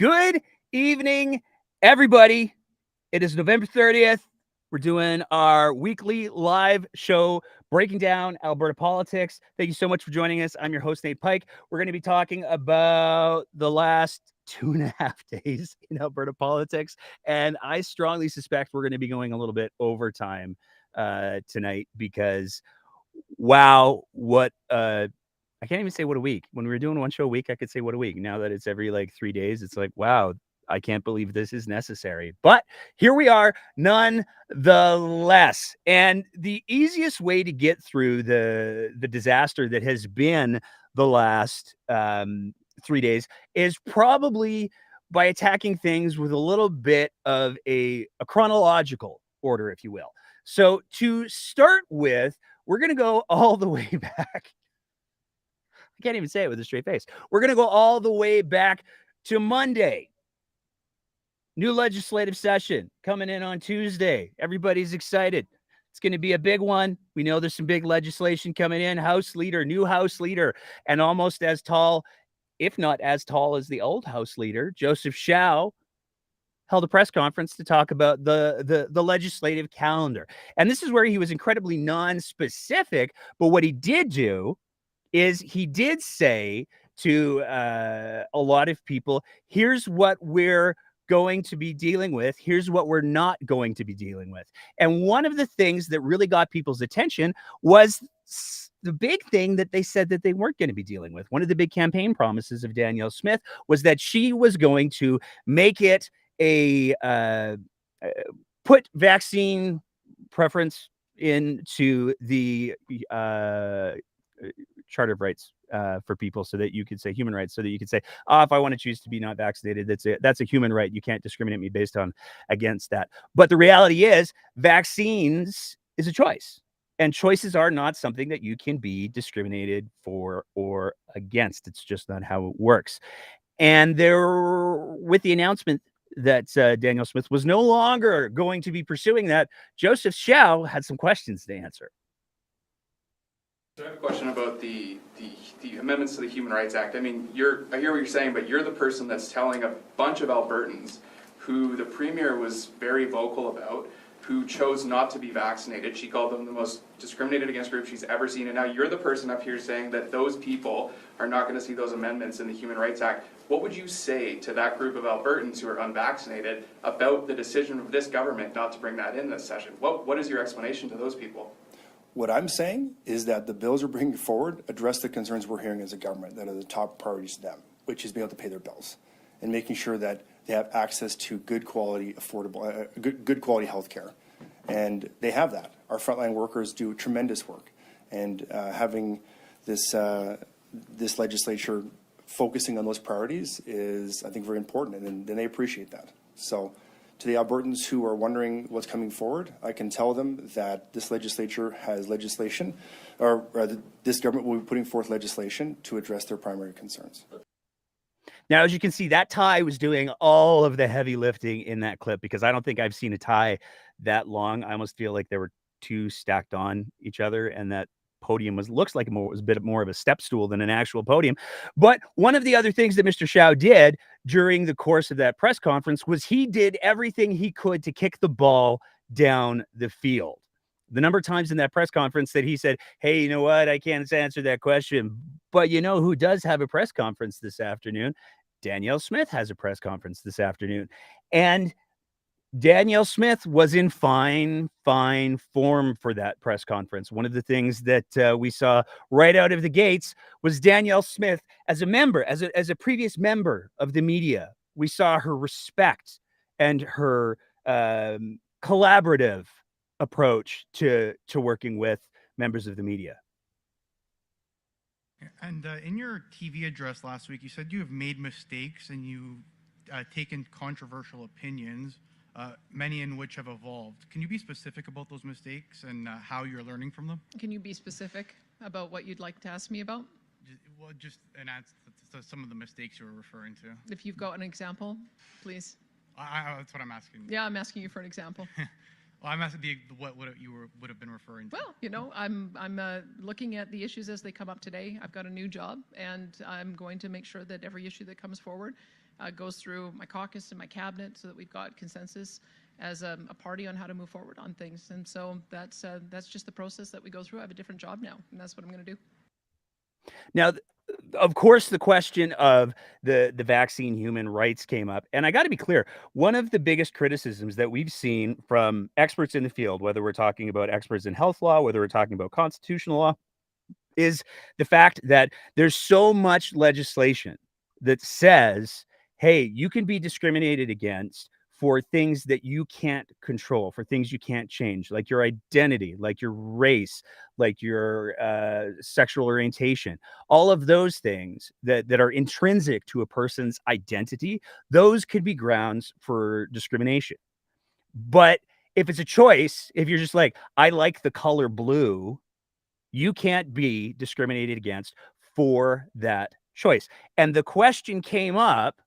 Good evening, everybody. It is November 30th. We're doing our weekly live show breaking down Alberta politics. Thank you so much for joining us. I'm your host, Nate Pike. We're going to be talking about the last 2.5 days in Alberta politics. And I strongly suspect we're going to be going a little bit overtime tonight because, wow, what I can't even say what a week. When we were doing one show a week, I could say what a week. Now that it's every 3 days, it's like, wow, I can't believe this is necessary. But here we are, nonetheless. And the easiest way to get through the disaster that has been the last 3 days is probably by attacking things with a little bit of a chronological order, if you will. So to start with, we're going to go all the way back. I can't even say it with a straight face. We're going to go all the way back to Monday. New legislative session coming in on Tuesday. Everybody's excited. It's going to be a big one. We know there's some big legislation coming in. New House Leader, and almost as tall, if not as tall as the old House Leader, Joseph Schau, held a press conference to talk about the legislative calendar. And this is where he was incredibly non-specific, but what he did do is he did say to a lot of people, here's what we're going to be dealing with. Here's what we're not going to be dealing with. And one of the things that really got people's attention was the big thing that they said that they weren't going to be dealing with. One of the big campaign promises of Danielle Smith was that she was going to make it put vaccine preference into the Charter of Rights for people, so that you could say human rights, so that you could say, if I want to choose to be not vaccinated, that's a human right. You can't discriminate me based on against that. But the reality is, vaccines is a choice, and choices are not something that you can be discriminated for or against. It's just not how it works. And with the announcement that Danielle Smith was no longer going to be pursuing that, Joseph Schau had some questions to answer. So I have a question about the amendments to the Human Rights Act. I mean, I hear what you're saying, but you're the person that's telling a bunch of Albertans who the Premier was very vocal about, who chose not to be vaccinated. She called them the most discriminated against group she's ever seen, and now you're the person up here saying that those people are not going to see those amendments in the Human Rights Act. What would you say to that group of Albertans who are unvaccinated about the decision of this government not to bring that in this session? What is your explanation to those people? What I'm saying is that the bills we're bringing forward address the concerns we're hearing as a government that are the top priorities to them, which is being able to pay their bills and making sure that they have access to good quality, affordable, good quality health care. And they have that. Our frontline workers do tremendous work. And having this legislature focusing on those priorities is, I think, very important, and they appreciate that. So to the Albertans who are wondering what's coming forward, I can tell them that this legislature has legislation, or rather, this government will be putting forth legislation to address their primary concerns. Now, as you can see, that tie was doing all of the heavy lifting in that clip, because I don't think I've seen a tie that long. I almost feel like there were two stacked on each other, and that podium looks like it was a bit more of a step stool than an actual podium. But one of the other things that Mr. Schau did during the course of that press conference was he did everything he could to kick the ball down the field. The number of times in that press conference that he said, hey, you know what, I can't answer that question, but you know who does have a press conference this afternoon? Danielle Smith has a press conference this afternoon. And Danielle Smith was in fine form for that press conference. One of the things that we saw right out of the gates was Danielle Smith as a member, as a previous member of the media. We saw her respect and her collaborative approach to working with members of the media. And in your TV address last week, you said you have made mistakes and you've taken controversial opinions, many in which have evolved. Can you be specific about those mistakes and how you're learning from them? Can you be specific about what you'd like to ask me about? Just an answer to some of the mistakes you were referring to. If you've got an example, please. That's what I'm asking. Yeah, I'm asking you for an example. Well, I'm asking what you would have been referring to. Well, you know, I'm looking at the issues as they come up today. I've got a new job, and I'm going to make sure that every issue that comes forward goes through my caucus and my cabinet so that we've got consensus as a party on how to move forward on things. And so that's just the process that we go through. I have a different job now, and that's what I'm going to do. Now, of course, the question of the vaccine human rights came up, and I got to be clear. One of the biggest criticisms that we've seen from experts in the field, whether we're talking about experts in health law, whether we're talking about constitutional law, is the fact that there's so much legislation that says, hey, you can be discriminated against for things that you can't control, for things you can't change, like your identity, like your race, like your sexual orientation, all of those things that are intrinsic to a person's identity, those could be grounds for discrimination. But if it's a choice, if you're just like, I like the color blue, you can't be discriminated against for that choice. And the question came up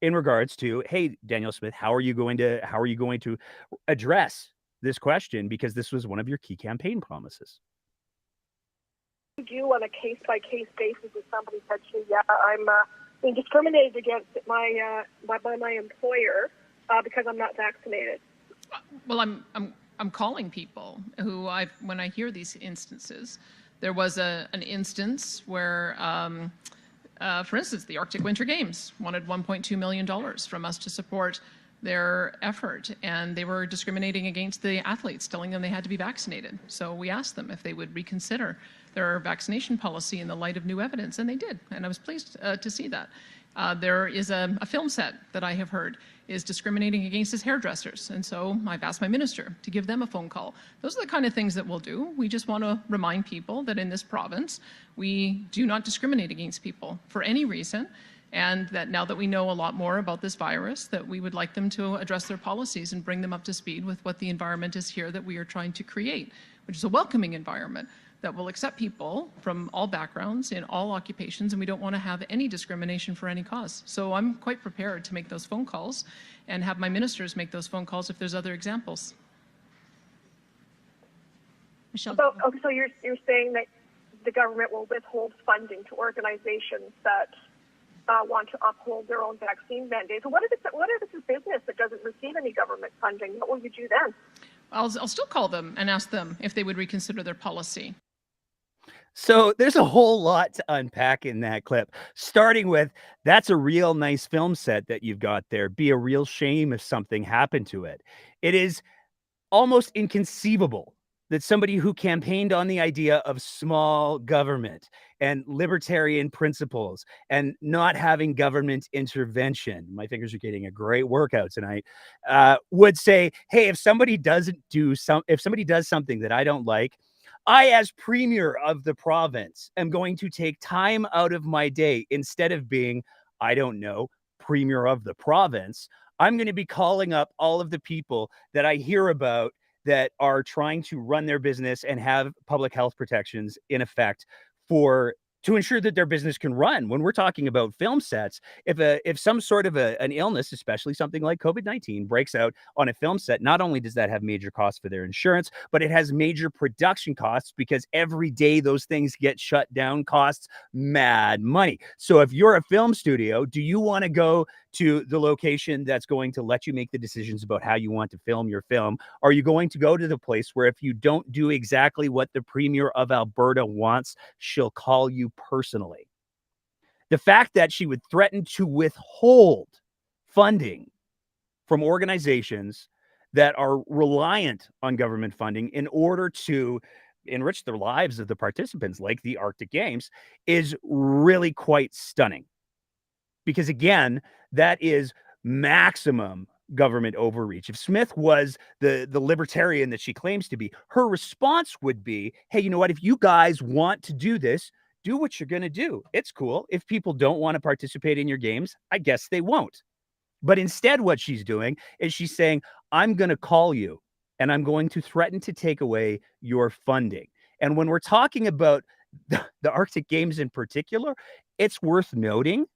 in regards to, hey, Danielle Smith, how are you going to address this question? Because this was one of your key campaign promises. Do on a case-by-case basis if somebody said to you, yeah, I'm being discriminated against by my employer because I'm not vaccinated? Well, I'm calling people who when I hear these instances. There was an instance where, for instance, the Arctic Winter Games wanted $1.2 million from us to support their effort, and they were discriminating against the athletes, telling them they had to be vaccinated. So we asked them if they would reconsider their vaccination policy in the light of new evidence, and they did, and I was pleased to see that. There is a film set that I have heard is discriminating against his hairdressers, and so I've asked my minister to give them a phone call. Those are the kind of things that we'll do. We just want to remind people that in this province, we do not discriminate against people for any reason, and that now that we know a lot more about this virus, that we would like them to address their policies and bring them up to speed with what the environment is here that we are trying to create, which is a welcoming environment that will accept people from all backgrounds in all occupations, and we don't want to have any discrimination for any cause. So I'm quite prepared to make those phone calls and have my ministers make those phone calls if there's other examples. Michelle. So you're saying that the government will withhold funding to organizations that want to uphold their own vaccine mandates. So what if it's a business that doesn't receive any government funding? What will you do then? I'll still call them and ask them if they would reconsider their policy. So there's a whole lot to unpack in that clip, starting with, that's a real nice film set that you've got there. Be a real shame if something happened to it. It is almost inconceivable that somebody who campaigned on the idea of small government and libertarian principles and not having government intervention, my fingers are getting a great workout tonight, would say, hey, if somebody does something that I don't like, I, as premier of the province, am going to take time out of my day instead of being, I don't know, premier of the province. I'm going to be calling up all of the people that I hear about that are trying to run their business and have public health protections in effect to ensure that their business can run. When we're talking about film sets, if some sort of an illness, especially something like COVID-19, breaks out on a film set, not only does that have major costs for their insurance, but it has major production costs because every day those things get shut down costs mad money. So if you're a film studio, do you want to go to the location that's going to let you make the decisions about how you want to film your film? Are you going to go to the place where if you don't do exactly what the Premier of Alberta wants, she'll call you personally? The fact that she would threaten to withhold funding from organizations that are reliant on government funding in order to enrich the lives of the participants, like the Arctic Games, is really quite stunning. Because again, that is maximum government overreach. If Smith was the libertarian that she claims to be, her response would be, hey, you know what? If you guys want to do this, do what you're going to do. It's cool. If people don't want to participate in your games, I guess they won't. But instead, what she's doing is she's saying, I'm going to call you and I'm going to threaten to take away your funding. And when we're talking about the Arctic Games in particular, it's worth noting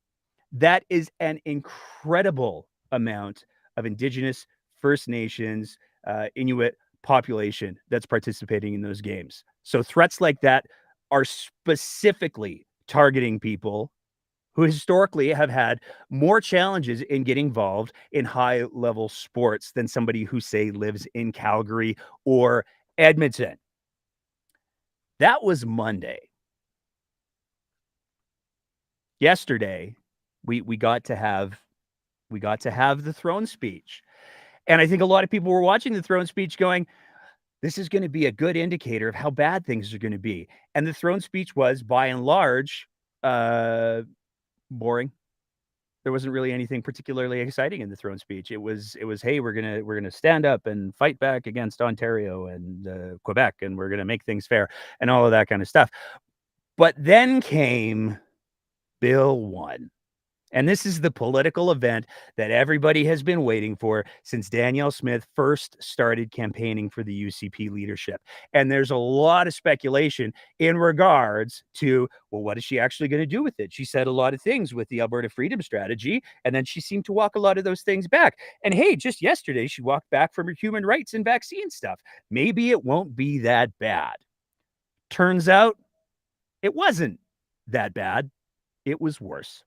that is an incredible amount of Indigenous, First Nations, Inuit population that's participating in those games. So threats like that are specifically targeting people who historically have had more challenges in getting involved in high-level sports than somebody who, say, lives in Calgary or Edmonton. That was Monday. Yesterday, we got to have the throne speech. And I think a lot of people were watching the throne speech going, this is going to be a good indicator of how bad things are going to be. And the throne speech was, by and large, boring. There wasn't really anything particularly exciting in the throne speech. It was, hey, we're gonna stand up and fight back against Ontario and Quebec, and we're gonna make things fair and all of that kind of stuff. But then came Bill 1. And this is the political event that everybody has been waiting for since Danielle Smith first started campaigning for the UCP leadership. And there's a lot of speculation in regards to, well, what is she actually going to do with it? She said a lot of things with the Alberta Freedom Strategy, and then she seemed to walk a lot of those things back. And hey, just yesterday, she walked back from her human rights and vaccine stuff. Maybe it won't be that bad. Turns out it wasn't that bad. It was worse.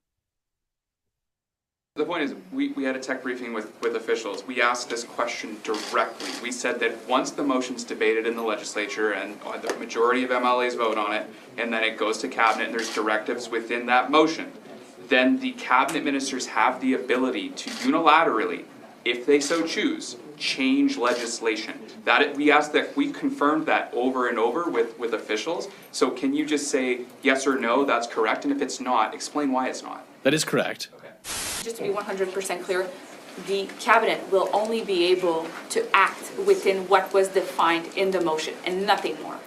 The point is, we had a tech briefing with officials. We asked this question directly. We said that once the motion's debated in the legislature and the majority of MLAs vote on it, and then it goes to cabinet and there's directives within that motion, then the cabinet ministers have the ability to unilaterally, if they so choose, change legislation. We asked that, we confirmed that over and over with officials. So can you just say yes or no, that's correct? And if it's not, explain why it's not. That is correct. Just to be 100% clear, the cabinet will only be able to act within what was defined in the motion and nothing more.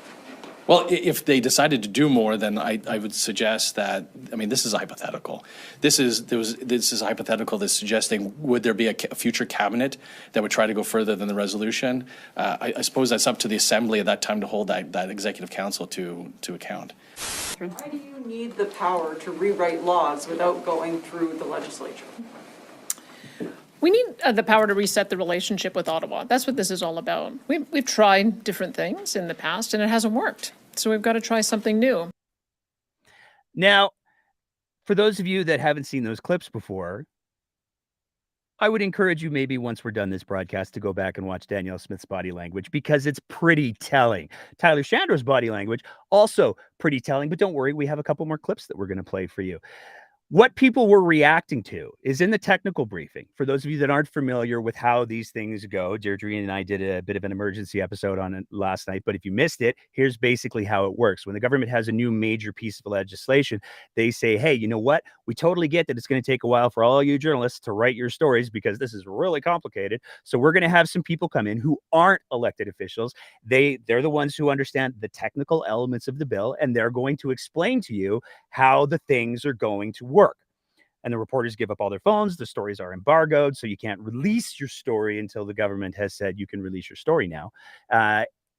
Well, if they decided to do more, then I would suggest that, I mean, this is hypothetical. This is hypothetical that's suggesting, would there be a future cabinet that would try to go further than the resolution? I suppose that's up to the Assembly at that time to hold that Executive Council to account. Why do you need the power to rewrite laws without going through the legislature? We need the power to reset the relationship with Ottawa. That's what this is all about. We've tried different things in the past and it hasn't worked. So we've got to try something new. Now, for those of you that haven't seen those clips before, I would encourage you, maybe once we're done this broadcast, to go back and watch Danielle Smith's body language, because it's pretty telling. Tyler Shandro's body language, also pretty telling, but don't worry, we have a couple more clips that we're going to play for you. What people were reacting to is in the technical briefing. For those of you that aren't familiar with how these things go, Deirdre and I did a bit of an emergency episode on it last night, but if you missed it, here's basically how it works. When the government has a new major piece of legislation, they say, hey, you know what? We totally get that it's going to take a while for all you journalists to write your stories because this is really complicated. So we're going to have some people come in who aren't elected officials. They're the ones who understand the technical elements of the bill, and they're going to explain to you how the things are going to work. And the reporters give up all their phones. The stories are embargoed, so you can't release your story until the government has said you can release your story now.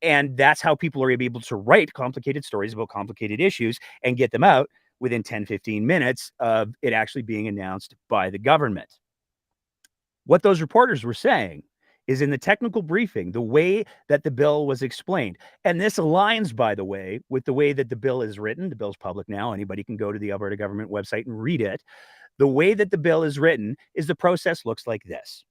And that's how people are able to write complicated stories about complicated issues and get them out within 10, 15 minutes of it actually being announced by the government. What those reporters were saying is, in the technical briefing, the way that the bill was explained, and this aligns, by the way, with the way that the bill is written. The bill's public now. Anybody can go to the Alberta government website and read it. The way that the bill is written is the process looks like this.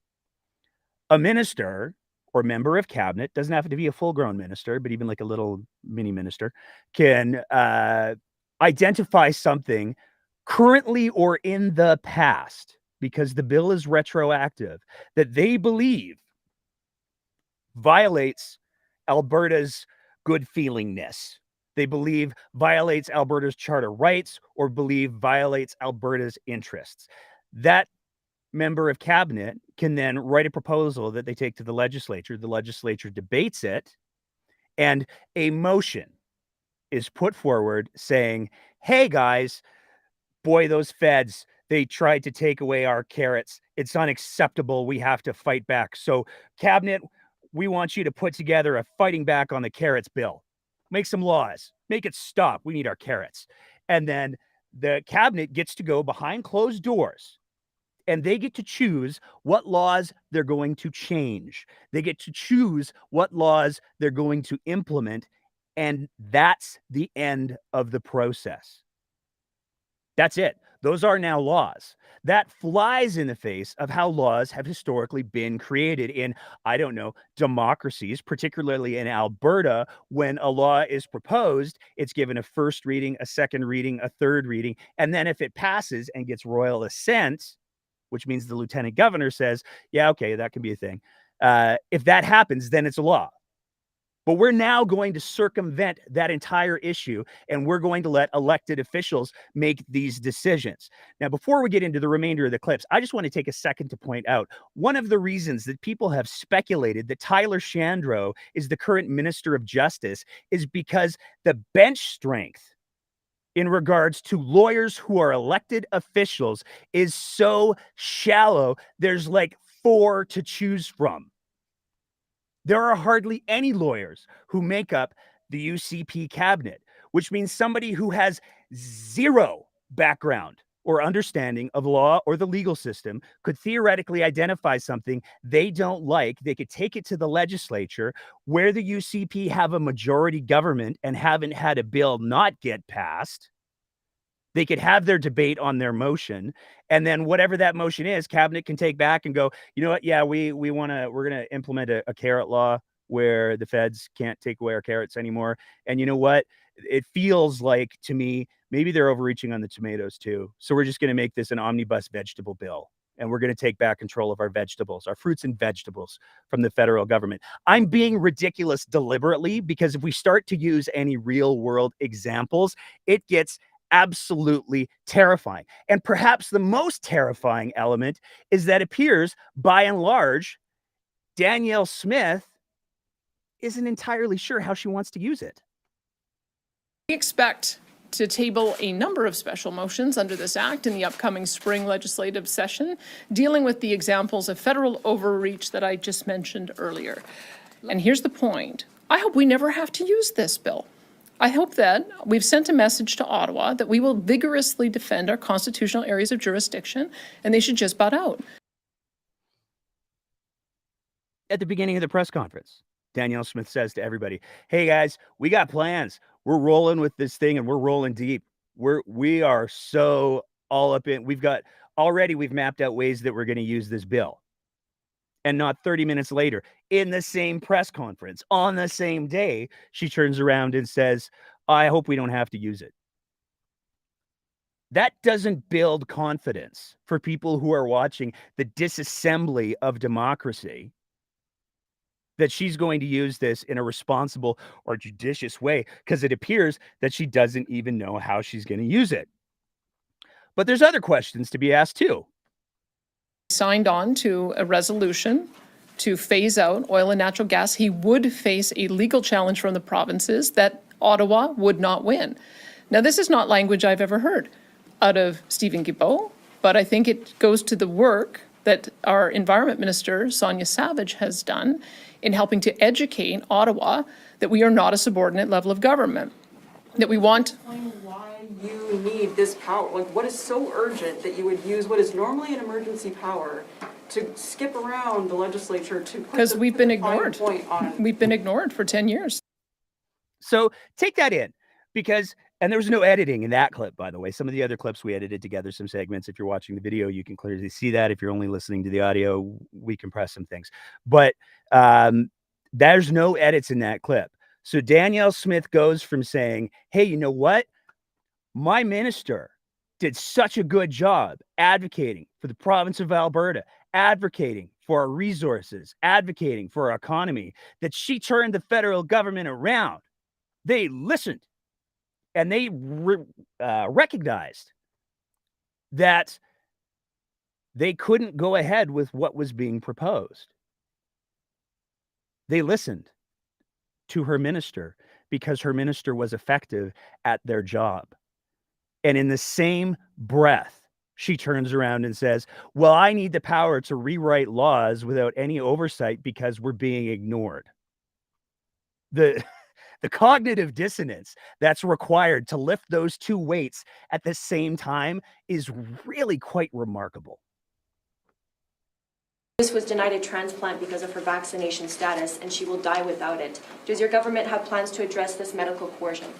A minister or member of cabinet, doesn't have to be a full-grown minister, but even like a little mini minister, can identify something currently or in the past, because the bill is retroactive, that they believe violates Alberta's good feelingness. They believe violates Alberta's charter rights or believe violates Alberta's interests. That member of cabinet can then write a proposal that they take to the legislature. The legislature debates it, and a motion is put forward saying, hey guys, boy, those feds, they tried to take away our carrots. It's unacceptable. We have to fight back. So cabinet, we want you to put together a fighting back on the carrots bill. Make some laws. Make it stop. We need our carrots. And then the cabinet gets to go behind closed doors, and they get to choose what laws they're going to change. They get to choose what laws they're going to implement, and that's the end of the process. That's it. Those are now laws. That flies in the face of how laws have historically been created in, I don't know, democracies, particularly in Alberta. When a law is proposed, it's given a first reading, a second reading, a third reading. And then if it passes and gets royal assent, which means the lieutenant governor says, yeah, okay, that can be a thing. If that happens, then it's a law. But we're now going to circumvent that entire issue, and we're going to let elected officials make these decisions. Now, before we get into the remainder of the clips, I just want to take a second to point out one of the reasons that people have speculated that Tyler Shandro is the current Minister of Justice is because the bench strength in regards to lawyers who are elected officials is so shallow. There's like 4 to choose from. There are hardly any lawyers who make up the UCP cabinet, which means somebody who has zero background or understanding of law or the legal system could theoretically identify something they don't like. They could take it to the legislature where the UCP have a majority government and haven't had a bill not get passed. They could have their debate on their motion, and then whatever that motion is, cabinet can take back and go, you know what? Yeah, we're going to implement a carrot law where the feds can't take away our carrots anymore. And you know what? It feels like to me, maybe they're overreaching on the tomatoes too. So we're just going to make this an omnibus vegetable bill. And we're going to take back control of our vegetables, our fruits and vegetables from the federal government. I'm being ridiculous deliberately because if we start to use any real world examples, it gets absolutely terrifying. And perhaps the most terrifying element is that appears, by and large, Danielle Smith isn't entirely sure how she wants to use it. We expect to table a number of special motions under this act in the upcoming spring legislative session, dealing with the examples of federal overreach that I just mentioned earlier. And here's the point. I hope we never have to use this bill. I hope that we've sent a message to Ottawa that we will vigorously defend our constitutional areas of jurisdiction, and they should just butt out. At the beginning of the press conference, Danielle Smith says to everybody, hey guys, we got plans. We're rolling with this thing and we're rolling deep. We are so all up in, we've mapped out ways that we're going to use this bill. And not 30 minutes later, in the same press conference, on the same day, she turns around and says, I hope we don't have to use it. That doesn't build confidence for people who are watching the disassembly of democracy, that she's going to use this in a responsible or judicious way, because it appears that she doesn't even know how she's going to use it. But there's other questions to be asked too. Signed on to a resolution to phase out oil and natural gas. He would face a legal challenge from the provinces that Ottawa would not win. Now, this is not language I've ever heard out of Stephen Guilbeault, but I think it goes to the work that our Environment Minister, Sonia Savage, has done in helping to educate Ottawa that we are not a subordinate level of government, that we want... Why you need this power? Like, what is so urgent that you would use what is normally an emergency power to skip around the legislature to put because we've been ignored. Point on? We've been ignored for 10 years. So take that in, because, and there was no editing in that clip, by the way. Some of the other clips we edited together, some segments. If you're watching the video, you can clearly see that. If you're only listening to the audio, we compress some things. But there's no edits in that clip. So Danielle Smith goes from saying, hey, you know what? My minister did such a good job advocating for the province of Alberta, advocating for our resources, advocating for our economy, that she turned the federal government around. They listened and they recognized that they couldn't go ahead with what was being proposed. They listened to her minister because her minister was effective at their job. And in the same breath, she turns around and says, well, I need the power to rewrite laws without any oversight because we're being ignored. The cognitive dissonance that's required to lift those two weights at the same time is really quite remarkable. This was denied a transplant because of her vaccination status, and she will die without it. Does your government have plans to address this medical coercion?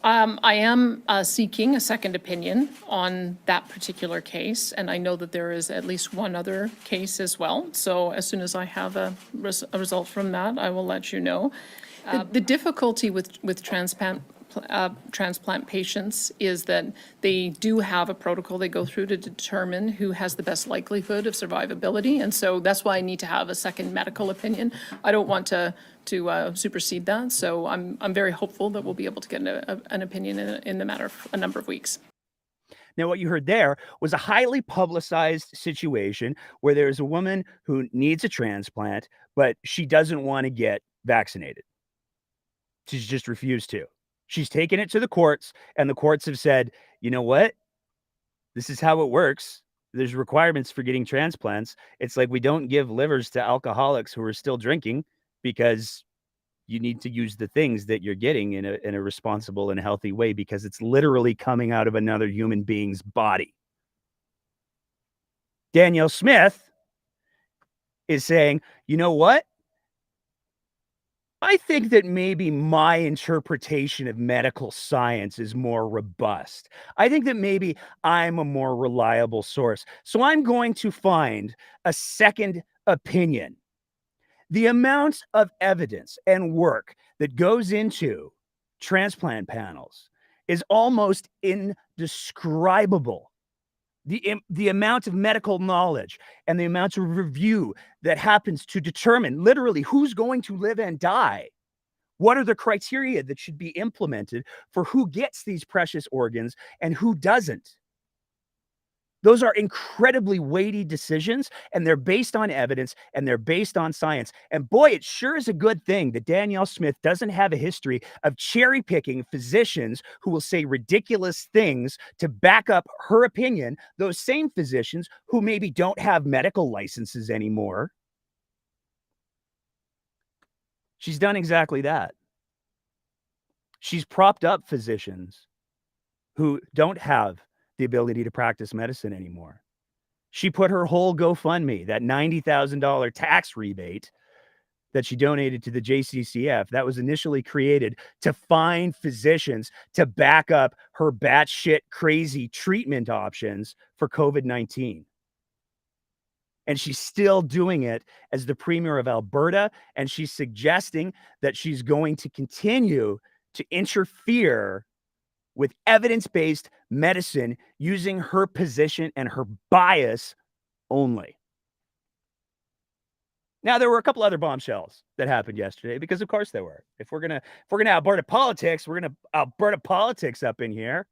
I am seeking a second opinion on that particular case, and I know that there is at least one other case as well. So as soon as I have a result from that, I will let you know. The difficulty with transplant patients is that they do have a protocol they go through to determine who has the best likelihood of survivability, and so that's why I need to have a second medical opinion. I don't want to supersede that, so I'm very hopeful that we'll be able to get an opinion in the matter of a number of weeks. Now, what you heard there was a highly publicized situation where there's a woman who needs a transplant, but she doesn't want to get vaccinated. She's just refused to. She's taken it to the courts, and the courts have said, you know what? This is how it works. There's requirements for getting transplants. It's like we don't give livers to alcoholics who are still drinking because you need to use the things that you're getting in a responsible and healthy way because it's literally coming out of another human being's body. Danielle Smith is saying, you know what? I think that maybe my interpretation of medical science is more robust. I think that maybe I'm a more reliable source. So I'm going to find a second opinion. The amount of evidence and work that goes into transplant panels is almost indescribable. The amount of medical knowledge and the amount of review that happens to determine literally who's going to live and die. What are the criteria that should be implemented for who gets these precious organs and who doesn't? Those are incredibly weighty decisions, and they're based on evidence, and they're based on science. And boy, it sure is a good thing that Danielle Smith doesn't have a history of cherry-picking physicians who will say ridiculous things to back up her opinion, those same physicians who maybe don't have medical licenses anymore. She's done exactly that. She's propped up physicians who don't have the ability to practice medicine anymore. She put her whole GoFundMe, that $90,000 tax rebate that she donated to the JCCF, that was initially created to find physicians to back up her batshit crazy treatment options for COVID-19. And she's still doing it as the Premier of Alberta, and she's suggesting that she's going to continue to interfere with evidence-based medicine using her position and her bias only. Now, there were a couple other bombshells that happened yesterday, because of course there were. If we're gonna Alberta politics, we're gonna Alberta politics up in here.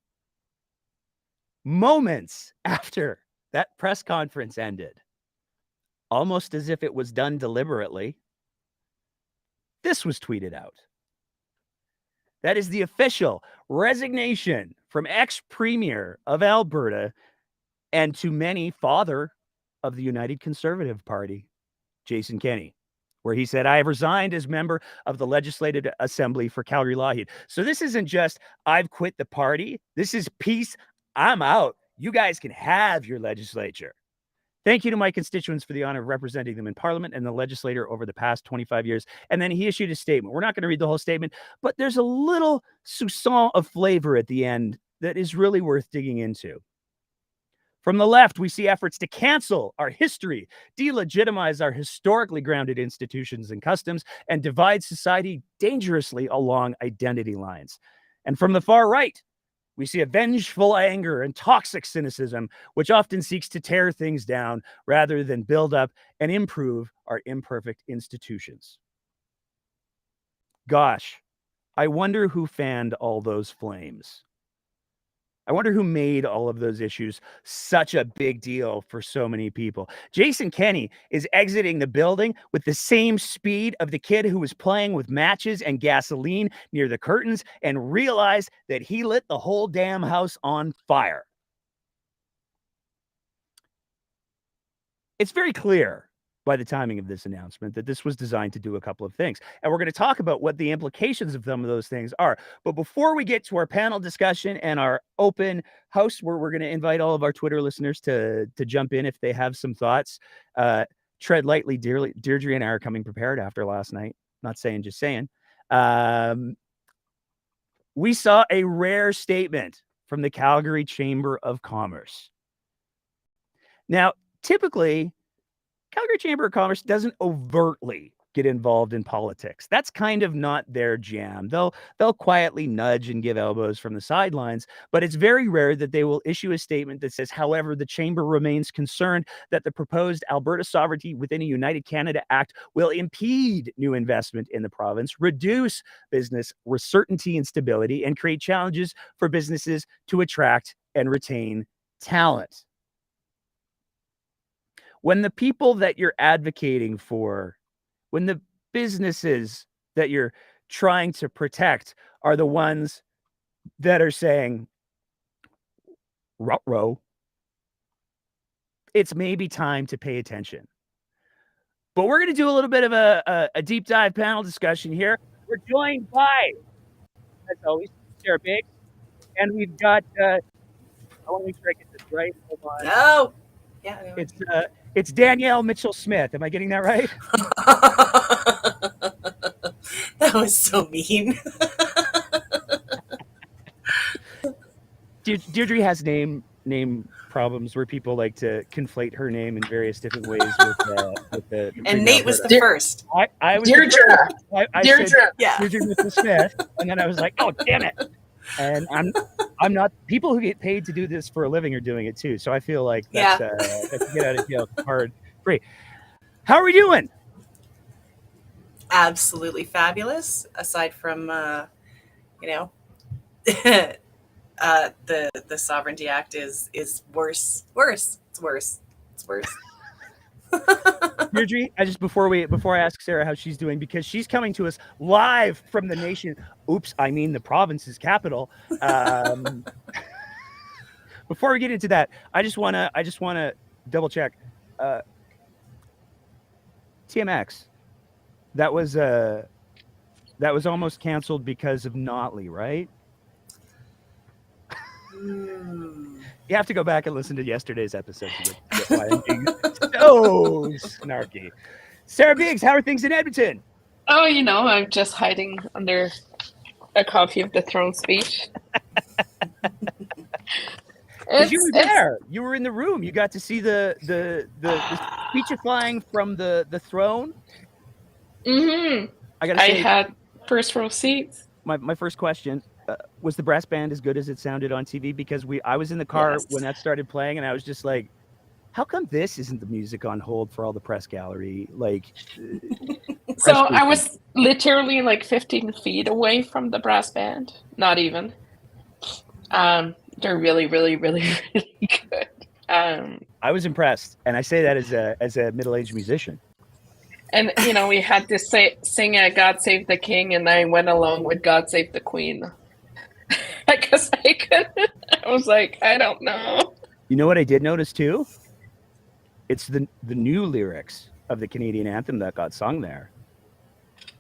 Moments after that press conference ended, almost as if it was done deliberately, this was tweeted out. That is the official resignation from ex-premier of Alberta and to many father of the United Conservative Party, Jason Kenney, where he said, I have resigned as member of the Legislative Assembly for Calgary-Lougheed. So this isn't just, I've quit the party. This is peace. I'm out. You guys can have your legislature. Thank you to my constituents for the honor of representing them in Parliament and the legislature over the past 25 years. And then he issued a statement. We're not going to read the whole statement, but there's a little soupçon of flavor at the end that is really worth digging into. From the left, we see efforts to cancel our history, delegitimize our historically grounded institutions and customs, and divide society dangerously along identity lines. And from the far right, we see a vengeful anger and toxic cynicism, which often seeks to tear things down rather than build up and improve our imperfect institutions. Gosh, I wonder who fanned all those flames. I wonder who made all of those issues such a big deal for so many people. Jason Kenney is exiting the building with the same speed of the kid who was playing with matches and gasoline near the curtains and realized that he lit the whole damn house on fire. It's very clear by the timing of this announcement that this was designed to do a couple of things. And we're going to talk about what the implications of some of those things are. But before we get to our panel discussion and our open house, where we're going to invite all of our Twitter listeners to jump in if they have some thoughts, tread lightly, Deirdre and I are coming prepared after last night. Not saying, just saying. we saw a rare statement from the Calgary Chamber of Commerce. Now, typically, Calgary Chamber of Commerce doesn't overtly get involved in politics. That's kind of not their jam. They'll quietly nudge and give elbows from the sidelines, but it's very rare that they will issue a statement that says, however, the chamber remains concerned that the proposed Alberta Sovereignty within a United Canada Act will impede new investment in the province, reduce business certainty and stability, and create challenges for businesses to attract and retain talent. When the people that you're advocating for, when the businesses that you're trying to protect are the ones that are saying, ruh-roh, it's maybe time to pay attention. But we're going to do a little bit of a deep dive panel discussion here. We're joined by, as always, Sarah Biggs, and we've got, I want to make sure I get this right. Hold on. No. Yeah. It's Danielle Mitchell-Smith. Am I getting that right? That was so mean. Deirdre has name problems where people like to conflate her name in various different ways with the And Nate was the first. I was Deirdre. I Deirdre. said Yeah. Deirdre Mitchell-Smith, and then I was like, oh damn it. And I'm not. People who get paid to do this for a living are doing it too. So I feel like that's a get out of jail card free. How are we doing? Absolutely fabulous. Aside from, the Sovereignty Act is worse. It's worse. Deirdre, before I ask Sarah how she's doing, because she's coming to us live from the nation. Oops, I mean the province's capital. Before we get into that, I just wanna double check. TMX, that was almost canceled because of Notley, right? You have to go back and listen to yesterday's episode to get why I'm being so snarky. Sarah Biggs, how are things in Edmonton? Oh, I'm just hiding under a copy of the throne speech. You were there. You were in the room. You got to see the speechifying from the throne. Mm-hmm. I had first row seats. My first question. Was the brass band as good as it sounded on TV? Because I was in the car when that started playing, and I was just like, how come this isn't the music on hold for all the press gallery? So I was literally like 15 feet away from the brass band. Not even. They're really, really, really, really good. I was impressed, and I say that as a middle-aged musician. And we had to sing "God Save the King," and I went along with "God Save the Queen." Because I couldn't. I was like, I don't know. You know what I did notice too? It's the new lyrics of the Canadian anthem that got sung there.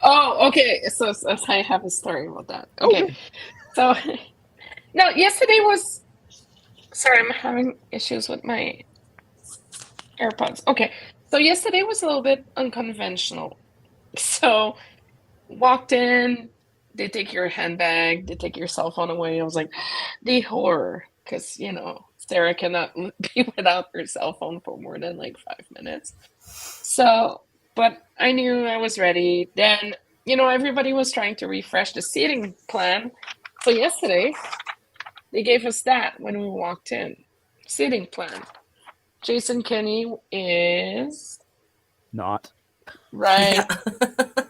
Oh, okay. So I have a story about that. Okay. So, no, yesterday was. Sorry, I'm having issues with my AirPods. Okay. So yesterday was a little bit unconventional. So, walked in. They take your handbag, they take your cell phone away. I was like, the horror, because, Sarah cannot be without her cell phone for more than like 5 minutes. So, but I knew I was ready. Then, everybody was trying to refresh the seating plan. So yesterday, they gave us that when we walked in. Seating plan. Jason Kenney is... Not. Right.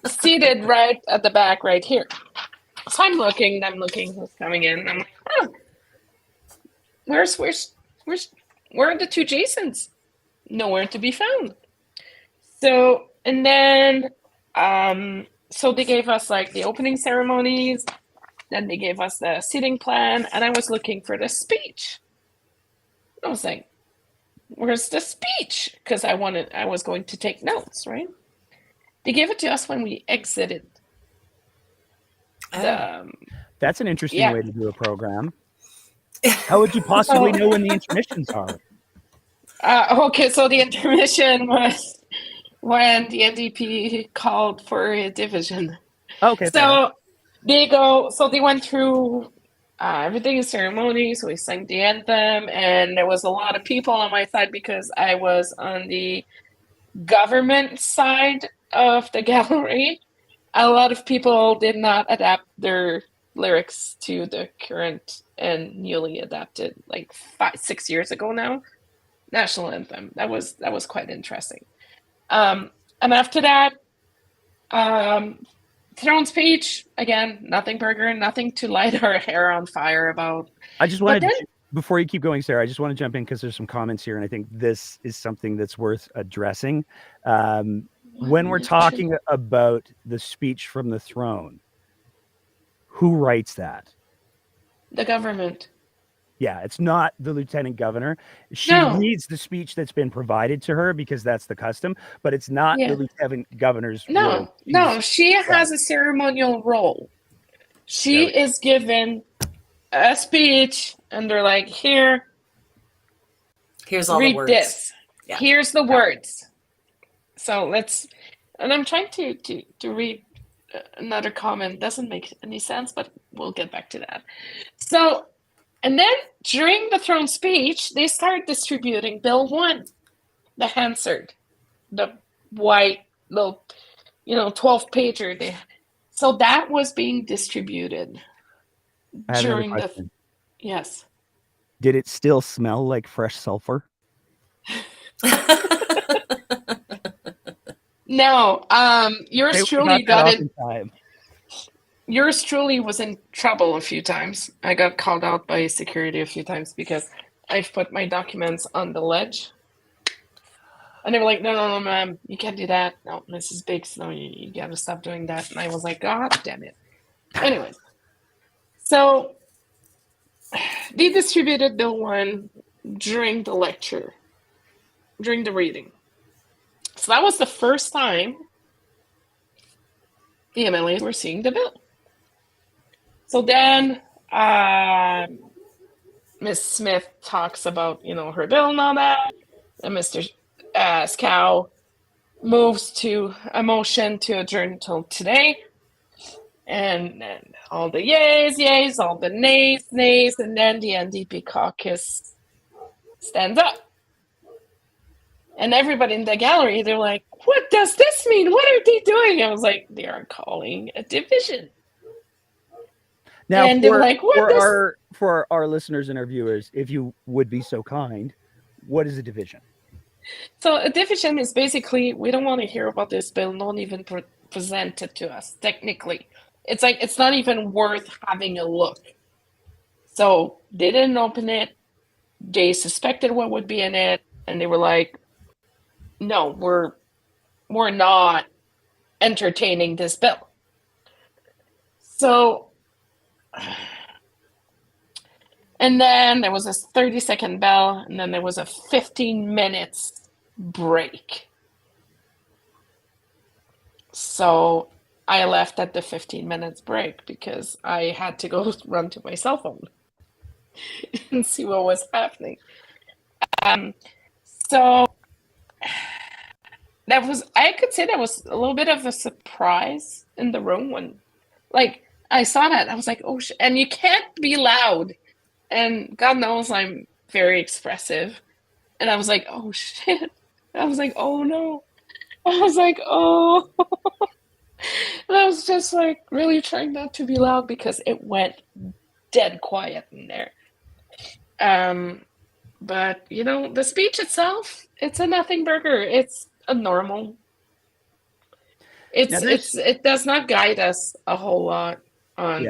Seated right at the back, right here. So I'm looking who's coming in. I'm like, oh, where are the two Jasons? Nowhere to be found. So, and then, so they gave us like the opening ceremonies, then they gave us the seating plan, and I was looking for the speech. I was like, where's the speech? Because I was going to take notes, right? They gave it to us when we exited. That's an interesting way to do a program. How would you possibly know when the intermissions are? Okay, so the intermission was when the NDP called for a division. Okay. So they go, so they went through everything in ceremony. So we sang the anthem, and there was a lot of people on my side because I was on the government side of the gallery. A lot of people did not adapt their lyrics to the current and newly adapted, like 6 years ago now, national anthem. That was quite interesting. And after that, throne speech, again, nothing burger, nothing to light our hair on fire about. I just wanted to, before you keep going, Sarah, I just want to jump in because there's some comments here, and I think this is something that's worth addressing. When we're talking about the speech from the throne, who writes that? The government. Yeah, it's not the lieutenant governor. She reads the speech that's been provided to her because that's the custom, but it's not the lieutenant governor's role. No, she has a ceremonial role. She is given a speech, and they're like, here's all the words. Read this. Yeah. Here's the words. So and I'm trying to read another comment. Doesn't make any sense, but we'll get back to that. So, and then during the throne speech, they start distributing Bill 1, the Hansard, the white little, 12-pager. So that was being distributed during the. Yes. Did it still smell like fresh sulfur? No, yours truly got it. Yours truly was in trouble a few times. I got called out by security a few times because I've put my documents on the ledge. And they were like, no, ma'am, you can't do that. No, this is big, so you gotta stop doing that. And I was like, God damn it. Anyways, so they distributed Bill 1 during the lecture, during the reading. So that was the first time the MLAs were seeing the bill. So then Ms. Smith talks about, her bill and all that. And Mr. Scow moves to a motion to adjourn until today. And then all the yays, all the nays, and then the NDP caucus stands up. And everybody in the gallery, they're like, what does this mean? What are they doing? I was like, they are calling a division. Now, and they were like, for our listeners and our viewers, if you would be so kind, what is a division? So a division is basically, we don't want to hear about this bill, don't even present it to us, technically. It's like, it's not even worth having a look. So they didn't open it. They suspected what would be in it. And they were like, no, we're not entertaining this bill. So, and then there was this 30-second bell, and then there was a 15 minutes break. So I left at the 15 minutes break because I had to go run to my cell phone and see what was happening. So I could say that was a little bit of a surprise in the room when, I saw that. I was like, oh, shit. And you can't be loud. And God knows I'm very expressive. And I was like, oh, shit. I was like, oh, no. I was like, oh. And I was just really trying not to be loud because it went dead quiet in there. But, the speech itself, it's a nothing burger. It's a normal. It does not guide us a whole lot on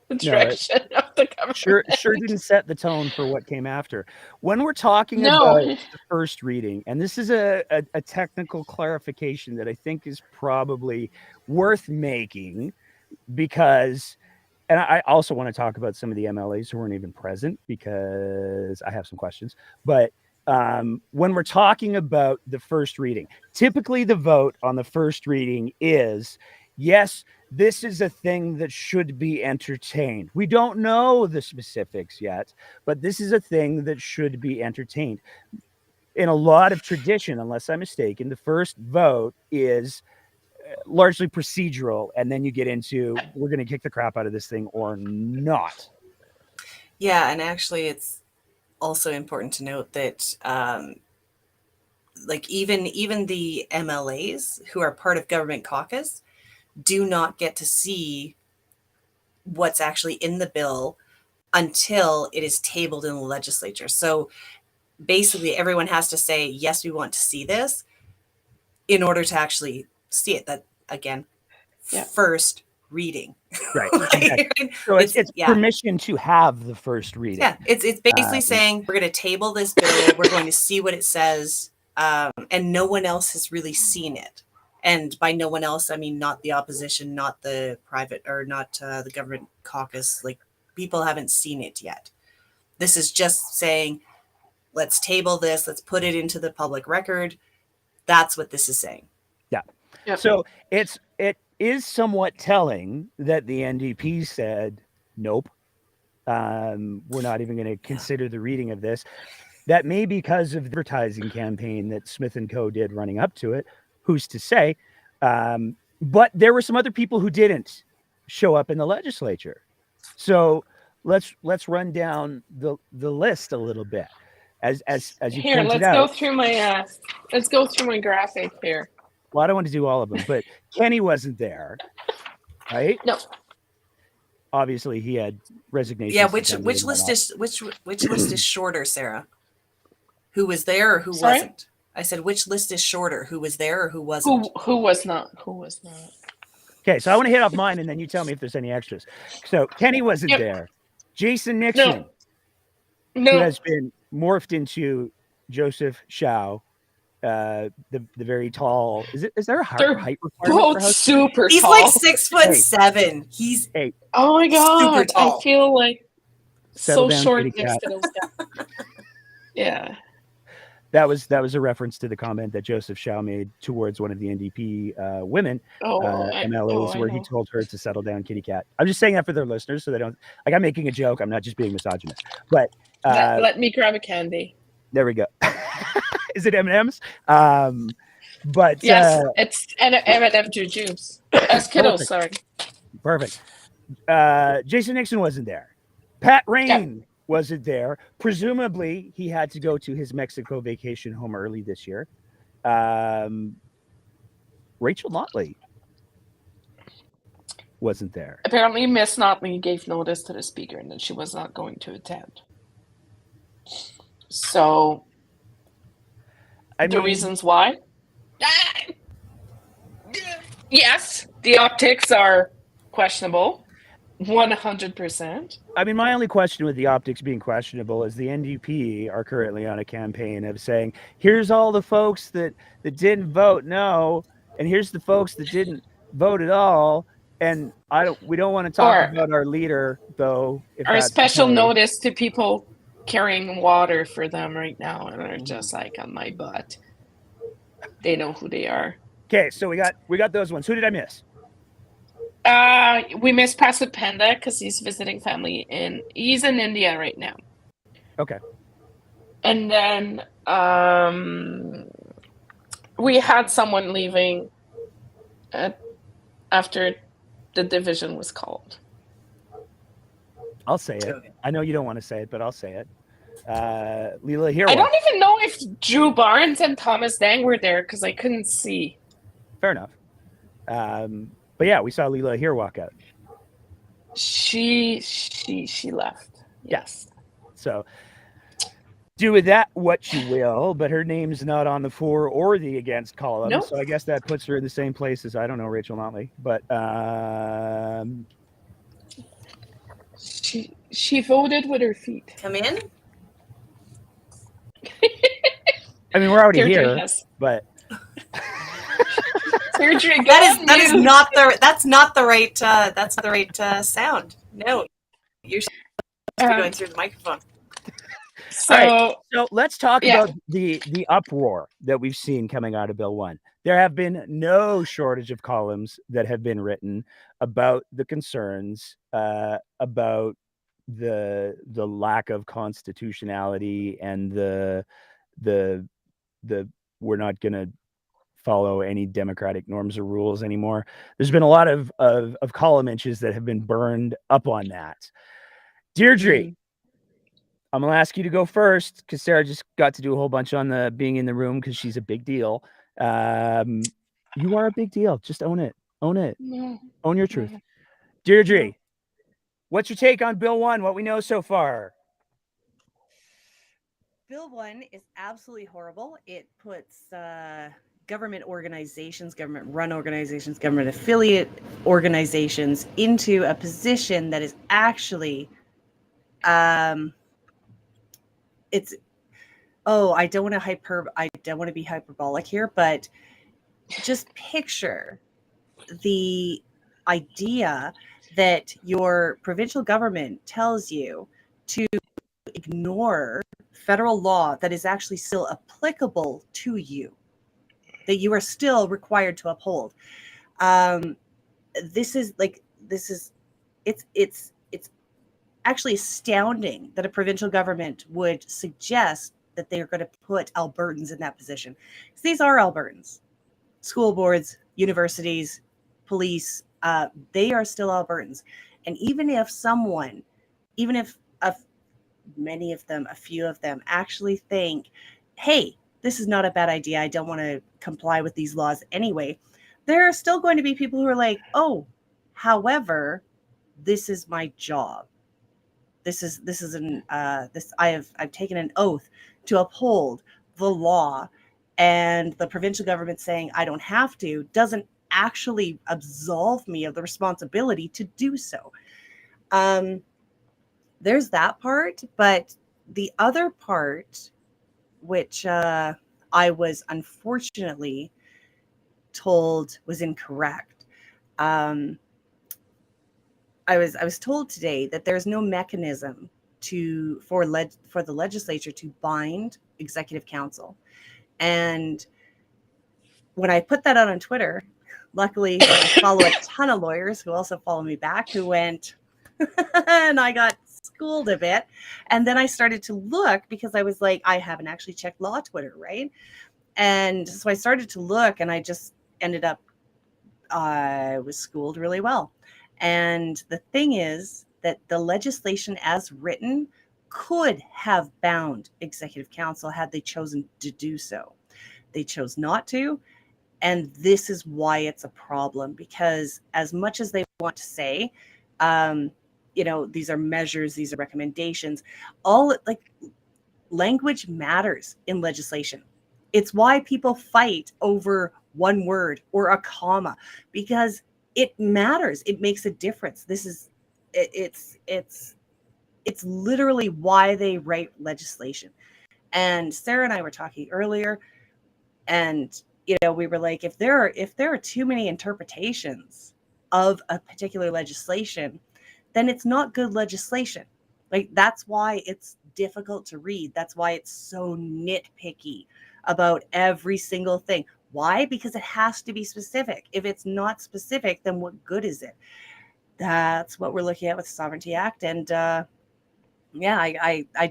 the direction of the government. Sure didn't set the tone for what came after. When we're talking about the first reading, and this is a technical clarification that I think is probably worth making because, and I also want to talk about some of the MLAs who weren't even present because I have some questions, but when we're talking about the first reading, typically the vote on the first reading is, yes, this is a thing that should be entertained. We don't know the specifics yet, but this is a thing that should be entertained. In a lot of tradition, unless I'm mistaken, the first vote is largely procedural, and then you get into we're going to kick the crap out of this thing or not. Yeah, and actually, it's also important to note that, like even the MLAs who are part of government caucus do not get to see what's actually in the bill until it is tabled in the legislature. So basically, everyone has to say, yes, we want to see this in order to actually see it. That, again, first reading. Right. Right? Exactly. So it's permission to have the first reading. Yeah, it's basically saying we're going to table this bill. We're going to see what it says, and no one else has really seen it. And by no one else, I mean not the opposition, not the private, or not the government caucus. Like, people haven't seen it yet. This is just saying, let's table this. Let's put it into the public record. That's what this is saying. Yeah. Yep. So it is somewhat telling that the NDP said, nope, we're not even going to consider the reading of this. That may be because of the advertising campaign that Smith & Co. did running up to it. Who's to say? But there were some other people who didn't show up in the legislature. So let's run down the list a little bit. As you here, pointed let's out. go through my graphic here. Well, I don't want to do all of them, but Kenny wasn't there, right? No. Obviously, he had resignation. Yeah, which list is shorter, Sarah? Who was there or who Sorry? wasn't? I said, which list is shorter? Who was there or who wasn't? Who was not? Who was not? Okay, so I want to hit off mine, and then you tell me if there's any extras. So Kenny wasn't there. Jason Nixon, No. who has been morphed into Joseph Shao, the very tall. Is there a height requirement? Both super He's tall. like 6'7". He's oh my god! super tall. I feel like Settle so down, short kitty next cat. to those guys. Yeah. That was a reference to the comment that Joseph Shao made towards one of the NDP women MLAs, where he told her to settle down, kitty cat. I'm just saying that for their listeners, so they don't like I'm making a joke. I'm not just being misogynist. But Let me grab a candy. there we go. Is it M&M's? But Yes, it's M&M juice. Skittles, sorry. Perfect. Jason Nixon wasn't there. Pat Rain wasn't there. Presumably, he had to go to his Mexico vacation home early this year. Rachel Notley wasn't there. Apparently, Miss Notley gave notice to the speaker and that she was not going to attend. So, the reasons why? Yes, the optics are questionable. 100%. I mean, my only question with the optics being questionable is the NDP are currently on a campaign of saying, here's all the folks that didn't vote no, and here's the folks that didn't vote at all. And we don't want to talk about our leader, though. Or special notice to people carrying water for them right now, and are just like on my butt. They know who they are. Okay, so we got those ones. Who did I miss? We missed Pastor Panda because he's visiting family he's in India right now. Okay. And then we had someone leaving after the division was called. I'll say it. I know you don't want to say it, but I'll say it. Leela Hirwa. I don't even know if Drew Barnes and Thomas Dang were there because I couldn't see. Fair enough. But yeah, we saw Leela here walk out. She left. Yes. So do with that what you will, but her name's not on the for or the against column. Nope. So I guess that puts her in the same place as, I don't know, Rachel Notley. But she voted with her feet. Come in. I mean, we're already here, but that's not the right sound. No, you're going through the microphone. So let's talk about the uproar that we've seen coming out of Bill 1. There have been no shortage of columns that have been written about the concerns about the lack of constitutionality and the we're not going to follow any democratic norms or rules anymore. There's been a lot of column inches that have been burned up on that. Deirdre, I'm gonna ask you to go first because Sarah just got to do a whole bunch on the being in the room because she's a big deal. You are a big deal. Just own it. Own it. No. Own your truth. Deirdre, what's your take on Bill 1? What we know so far? Bill 1 is absolutely horrible. It puts government organizations, government-run organizations, government affiliate organizations into a position that is actually, it's. Oh, I don't want to be hyperbolic here, but just picture the idea that your provincial government tells you to ignore federal law that is actually still applicable to you, that you are still required to uphold. It's actually astounding that a provincial government would suggest that they are going to put Albertans in that position. Because these are Albertans. School boards, universities, police, they are still Albertans. And even if many of them, a few of them actually think, hey, this is not a bad idea, I don't want to comply with these laws anyway, there are still going to be people who are like, oh, however, this is my job. I've taken an oath to uphold the law, and the provincial government saying I don't have to doesn't actually absolve me of the responsibility to do so. There's that part, but the other part, which I was unfortunately told was incorrect. I was told today that there's no mechanism for the legislature to bind executive council. And when I put that out on Twitter, luckily I follow a ton of lawyers who also follow me back, who went, and I got schooled a bit. And then I started to look because I was like, I haven't actually checked law Twitter, right? And so I started to look, and I just ended up, I was schooled really well. And the thing is that the legislation as written could have bound executive council had they chosen to do so. They chose not to. And this is why it's a problem, because as much as they want to say, these are measures, these are recommendations, language matters in legislation. It's why people fight over one word or a comma, because it matters. It makes a difference. It's literally why they write legislation. And Sarah and I were talking earlier, and we were like, if there are too many interpretations of a particular legislation, then it's not good legislation. Like, that's why it's difficult to read. That's why it's so nitpicky about every single thing. Why? Because it has to be specific. If it's not specific, then what good is it? That's what we're looking at with the Sovereignty Act. And I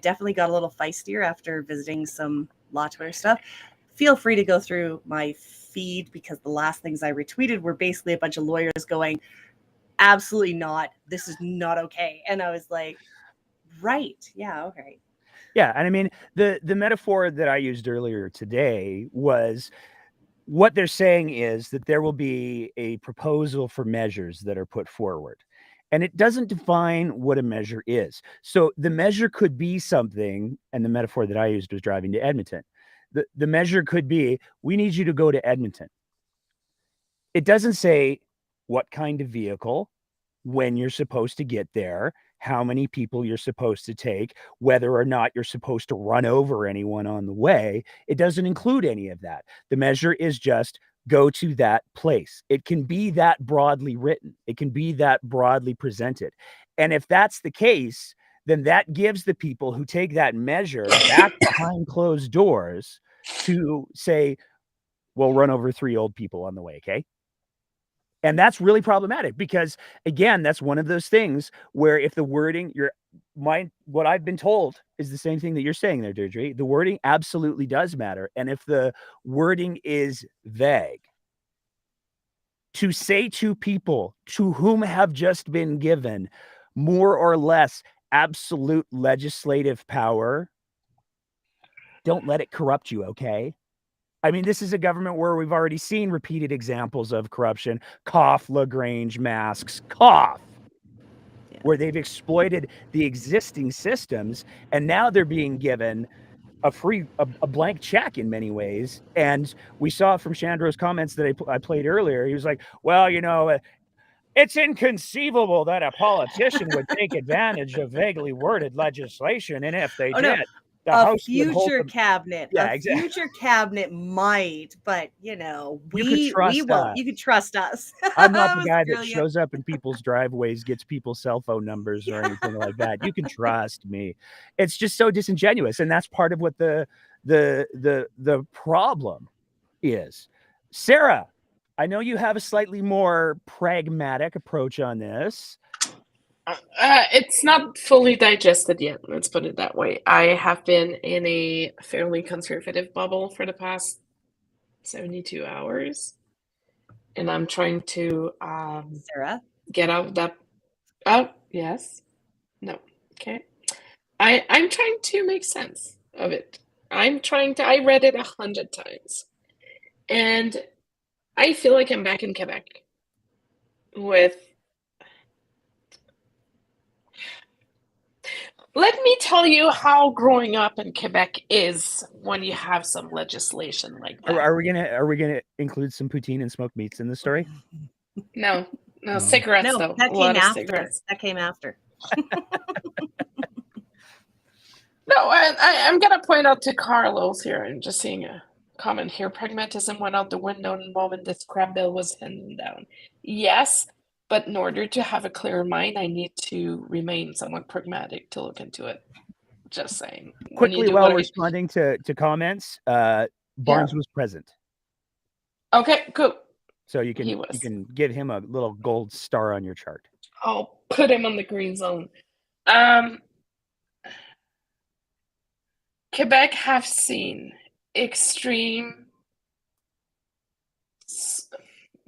definitely got a little feistier after visiting some law Twitter stuff. Feel free to go through my feed, because the last things I retweeted were basically a bunch of lawyers going, absolutely not. This is not okay. And I was like, right. Yeah. Okay. Yeah. And I mean, the metaphor that I used earlier today was, what they're saying is that there will be a proposal for measures that are put forward, and it doesn't define what a measure is. So the measure could be something, and the metaphor that I used was driving to Edmonton. The measure could be, we need you to go to Edmonton. It doesn't say what kind of vehicle, when you're supposed to get there, how many people you're supposed to take, whether or not you're supposed to run over anyone on the way. It doesn't include any of that. The measure is just go to that place. It can be that broadly written. It can be that broadly presented. And if that's the case, then that gives the people who take that measure back behind closed doors to say, well, run over 3 old people on the way, okay? And that's really problematic, because, again, that's one of those things where if the wording, you're what I've been told is the same thing that you're saying there, Deirdre. The wording absolutely does matter. And if the wording is vague, to say to people to whom have just been given more or less absolute legislative power, don't let it corrupt you, okay? I mean, this is a government where we've already seen repeated examples of corruption. Cough, LaGrange masks, cough. Yeah. Where they've exploited the existing systems, and now they're being given a blank check in many ways. And we saw from Chandro's comments that I played earlier, he was like, well, you know, it's inconceivable that a politician would take advantage of vaguely worded legislation. And if they did, the House would hold them. Cabinet. Yeah, exactly. Future cabinet might, but you know, we won't. You can trust us. I'm not the guy that shows up in people's driveways, gets people's cell phone numbers or anything like that. You can trust me. It's just so disingenuous, and that's part of what the problem is. Sarah, I know you have a slightly more pragmatic approach on this. It's not fully digested yet, let's put it that way. I have been in a fairly conservative bubble for the past 72 hours, and I'm trying to Sarah, get out of that. Oh, yes. No. Okay. I'm trying to make sense of it. I read it 100 times, and I feel like I'm back in Quebec with. Let me tell you how growing up in Quebec is when you have some legislation like that. Are we gonna include some poutine and smoked meats in the story? No, cigarettes though. That came after. That came after. No, I'm gonna point out to Carlos here. I'm just seeing a comment here. Pragmatism went out the window in the moment this crap bill was handed down. Yes. But in order to have a clear mind, I need to remain somewhat pragmatic to look into it. Just saying. Quickly, while responding to comments, Barnes was present. Okay, cool. So you can give him a little gold star on your chart. I'll put him on the green zone. Quebec have seen extreme.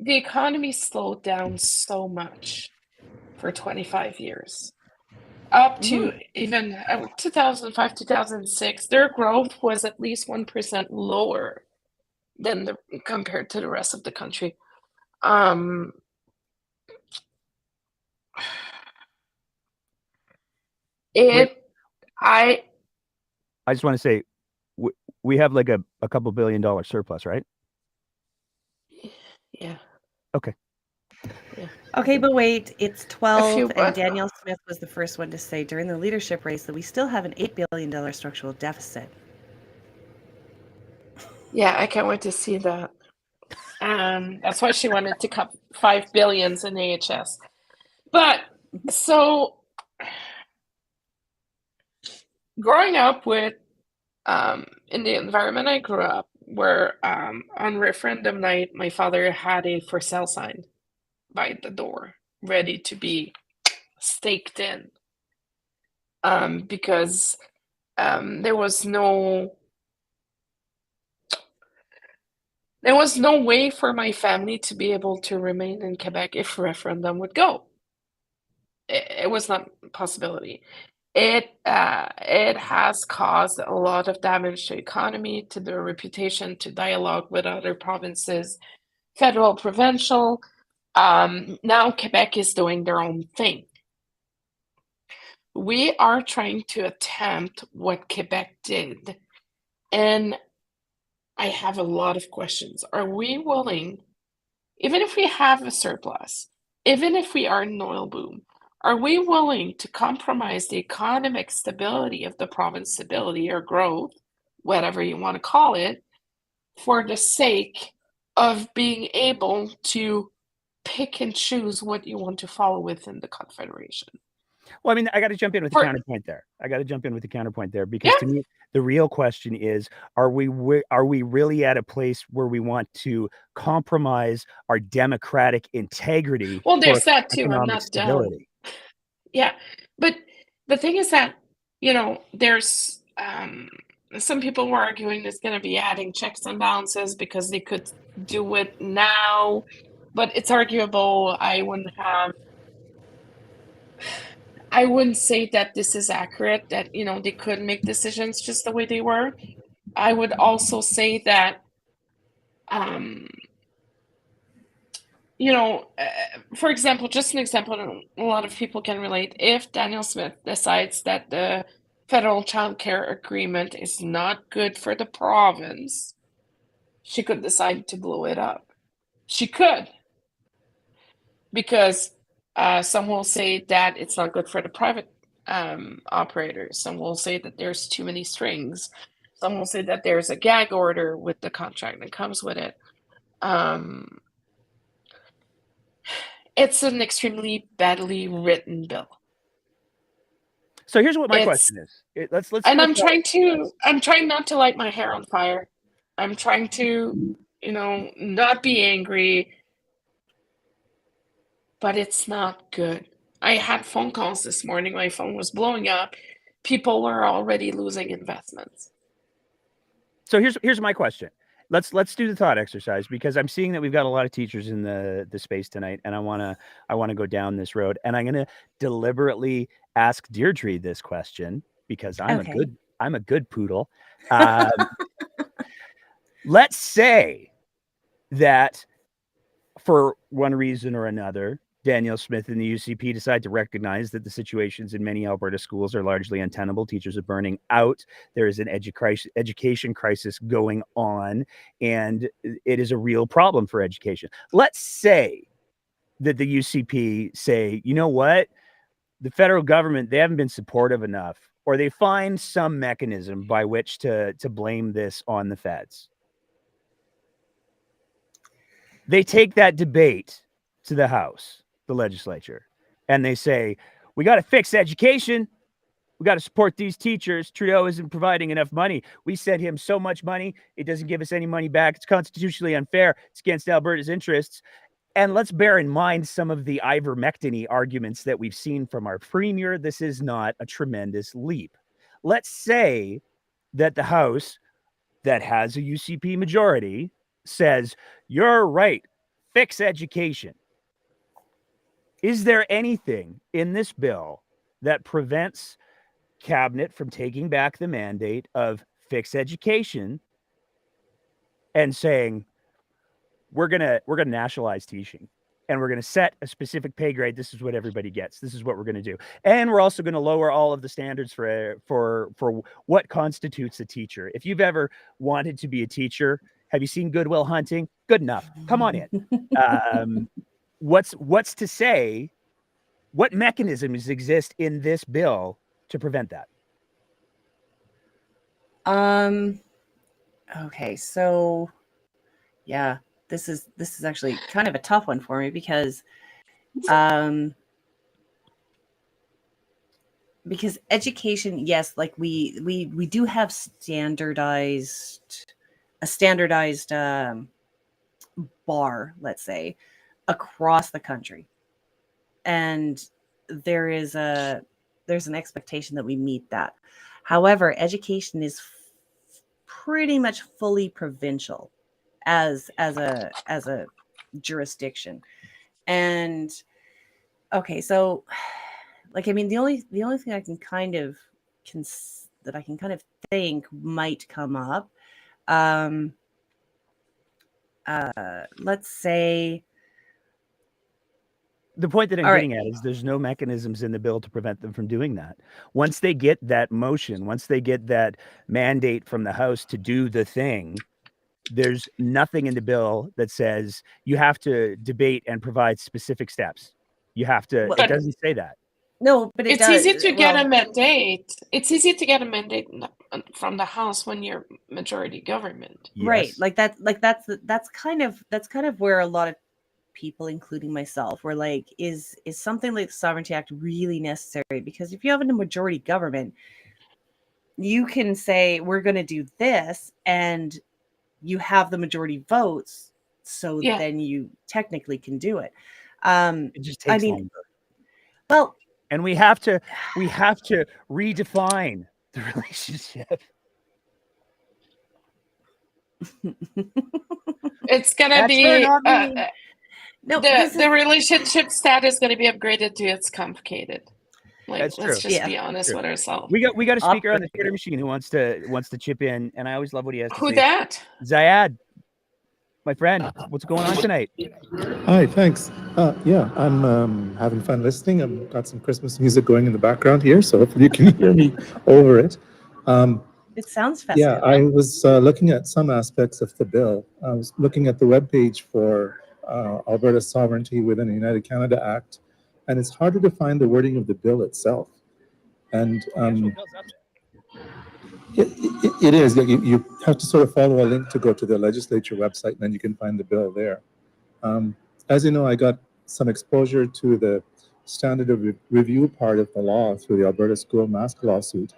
The economy slowed down so much for 25 years. Up to even 2005, 2006, their growth was at least 1% lower than compared to the rest of the country. I just want to say we have like a couple $1 billion surplus, right? Yeah. Okay. Yeah. Okay, but wait, it's 12, and Danielle Smith was the first one to say during the leadership race that we still have an $8 billion structural deficit. Yeah, I can't wait to see that. That's why she wanted to cut $5 billion in AHS. But so growing up with in the environment I grew up, where on referendum night, my father had a for sale sign by the door, ready to be staked in, because there was no way for my family to be able to remain in Quebec if referendum would go. It was not a possibility. It has caused a lot of damage to economy, to their reputation, to dialogue with other provinces, federal, provincial. Now Quebec is doing their own thing. We are trying to attempt what Quebec did, and I have a lot of questions. Are we willing, even if we have a surplus, even if we are in an oil boom, are we willing to compromise the economic stability of the province, stability or growth, whatever you want to call it, for the sake of being able to pick and choose what you want to follow within the Confederation? Well, I mean, I got to jump in with the counterpoint there. Because to me, the real question is, are we really at a place where we want to compromise our democratic integrity? Well, there's that too. I'm not stability. Yeah, but the thing is that, there's some people were arguing there's going to be adding checks and balances because they could do it now, but it's arguable. I wouldn't say that this is accurate, that, they could make decisions just the way they were. I would also say that, for example, just an example, a lot of people can relate. If Danielle Smith decides that the federal child care agreement is not good for the province, she could decide to blow it up. She could. Because some will say that it's not good for the private operators. Some will say that there's too many strings. Some will say that there's a gag order with the contract that comes with it. It's an extremely badly written bill. So here's what my question is. Let's. And I'm trying not to light my hair on fire. I'm trying to, not be angry, but it's not good. I had phone calls this morning. My phone was blowing up. People were already losing investments. So here's my question. Let's do the thought exercise, because I'm seeing that we've got a lot of teachers in the space tonight, and I wanna go down this road, and I'm gonna deliberately ask Deirdre this question because I'm a good poodle. Let's say that for one reason or another, Danielle Smith and the UCP decide to recognize that the situations in many Alberta schools are largely untenable. Teachers are burning out. There is an education crisis going on, and it is a real problem for education. Let's say that the UCP say, you know what? The federal government, they haven't been supportive enough, or they find some mechanism by which to blame this on the feds. They take that debate to the House, the legislature, and they say, we got to fix education. We got to support these teachers. Trudeau isn't providing enough money. We sent him so much money, it doesn't give us any money back. It's constitutionally unfair. It's against Alberta's interests. And let's bear in mind some of the ivermectin arguments that we've seen from our premier. This is not a tremendous leap. Let's say that the House, that has a UCP majority, says, you're right, fix education. Is there anything in this bill that prevents Cabinet from taking back the mandate of fix education and saying, we're gonna nationalize teaching, and we're gonna set a specific pay grade? This is what everybody gets. This is what we're gonna do, and we're also gonna lower all of the standards for what constitutes a teacher. If you've ever wanted to be a teacher, have you seen Good Will Hunting? Good enough. Come on in. What's to say? What mechanisms exist in this bill to prevent that? Okay, so yeah, this is actually kind of a tough one for me, because education, yes, like we do have a standardized bar, let's say, across the country, and there's an expectation that we meet that. However, education is pretty much fully provincial as a jurisdiction. And okay, so like, I mean, the only thing I can kind of think might come up, let's say, the point that I'm getting at is there's no mechanisms in the bill to prevent them from doing that. Once they get that motion, once they get that mandate from the House to do the thing, there's nothing in the bill that says you have to debate and provide specific steps. You have to, it doesn't say that. No, but it's easy to get a mandate. It's easy to get a mandate from the House when you're majority government. Yes. Right. That's kind of where a lot of people, including myself, were like, is something like the Sovereignty Act really necessary? Because if you have a majority government, you can say, we're going to do this, and you have the majority votes, so then you technically can do it. It just takes longer. Well, and we have to redefine the relationship. It's gonna That's be her, not me. No, the relationship status is gonna be upgraded to it's complicated. Like, That's let's true. just Yeah. be honest with ourselves. We got a speaker on the Twitter machine who wants to chip in, and I always love what he has to Who say. that? Zayad, my friend, what's going on tonight? Hi, thanks. Yeah, I'm having fun listening. I've got some Christmas music going in the background here, so hopefully you can hear me over it. It sounds festive. Yeah, I was looking at some aspects of the bill. I was looking at the webpage for Alberta Sovereignty within the United Canada Act, and it's harder to find the wording of the bill itself. And it is. You have to sort of follow a link to go to the legislature website, and then you can find the bill there. As you know, I got some exposure to the standard of review part of the law through the Alberta School Mask lawsuit.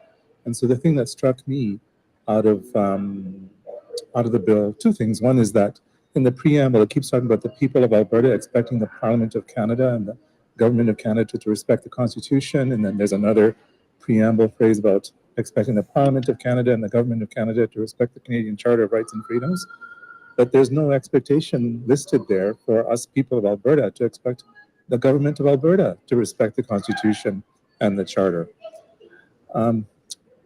And so the thing that struck me out of the bill, two things. One is that in the preamble, it keeps talking about the people of Alberta expecting the Parliament of Canada and the Government of Canada to respect the Constitution. And then there's another preamble phrase about expecting the Parliament of Canada and the Government of Canada to respect the Canadian Charter of Rights and Freedoms. But there's no expectation listed there for us people of Alberta to expect the Government of Alberta to respect the Constitution and the Charter.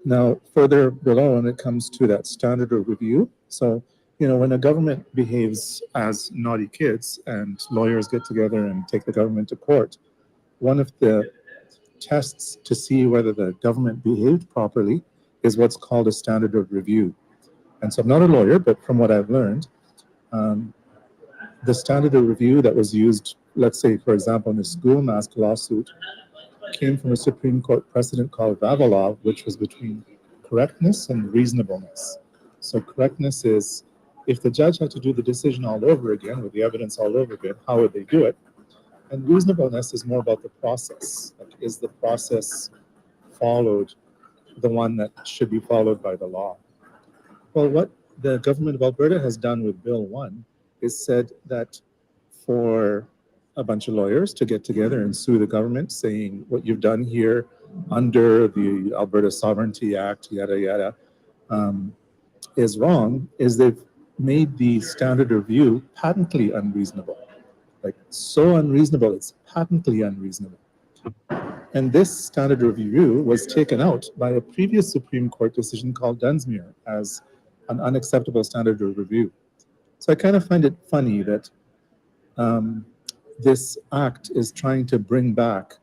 Now, further below, when it comes to that standard of review, so, you know, when a government behaves as naughty kids and lawyers get together and take the government to court, one of the tests to see whether the government behaved properly is what's called a standard of review. And so I'm not a lawyer, but from what I've learned, the standard of review that was used, let's say, for example, in the school mask lawsuit, came from a Supreme Court precedent called Vavilov, which was between correctness and reasonableness. So correctness is, if the judge had to do the decision all over again, with the evidence all over again, how would they do it? And reasonableness is more about the process. Like, is the process followed the one that should be followed by the law? Well, what the government of Alberta has done with Bill 1 is said that for a bunch of lawyers to get together and sue the government, saying what you've done here under the Alberta Sovereignty Act, yada, yada, is wrong, is they've made the standard of review patently unreasonable. Like, so unreasonable, it's patently unreasonable. And this standard of review was taken out by a previous Supreme Court decision called Dunsmuir as an unacceptable standard of review. So I kind of find it funny that this act is trying to bring back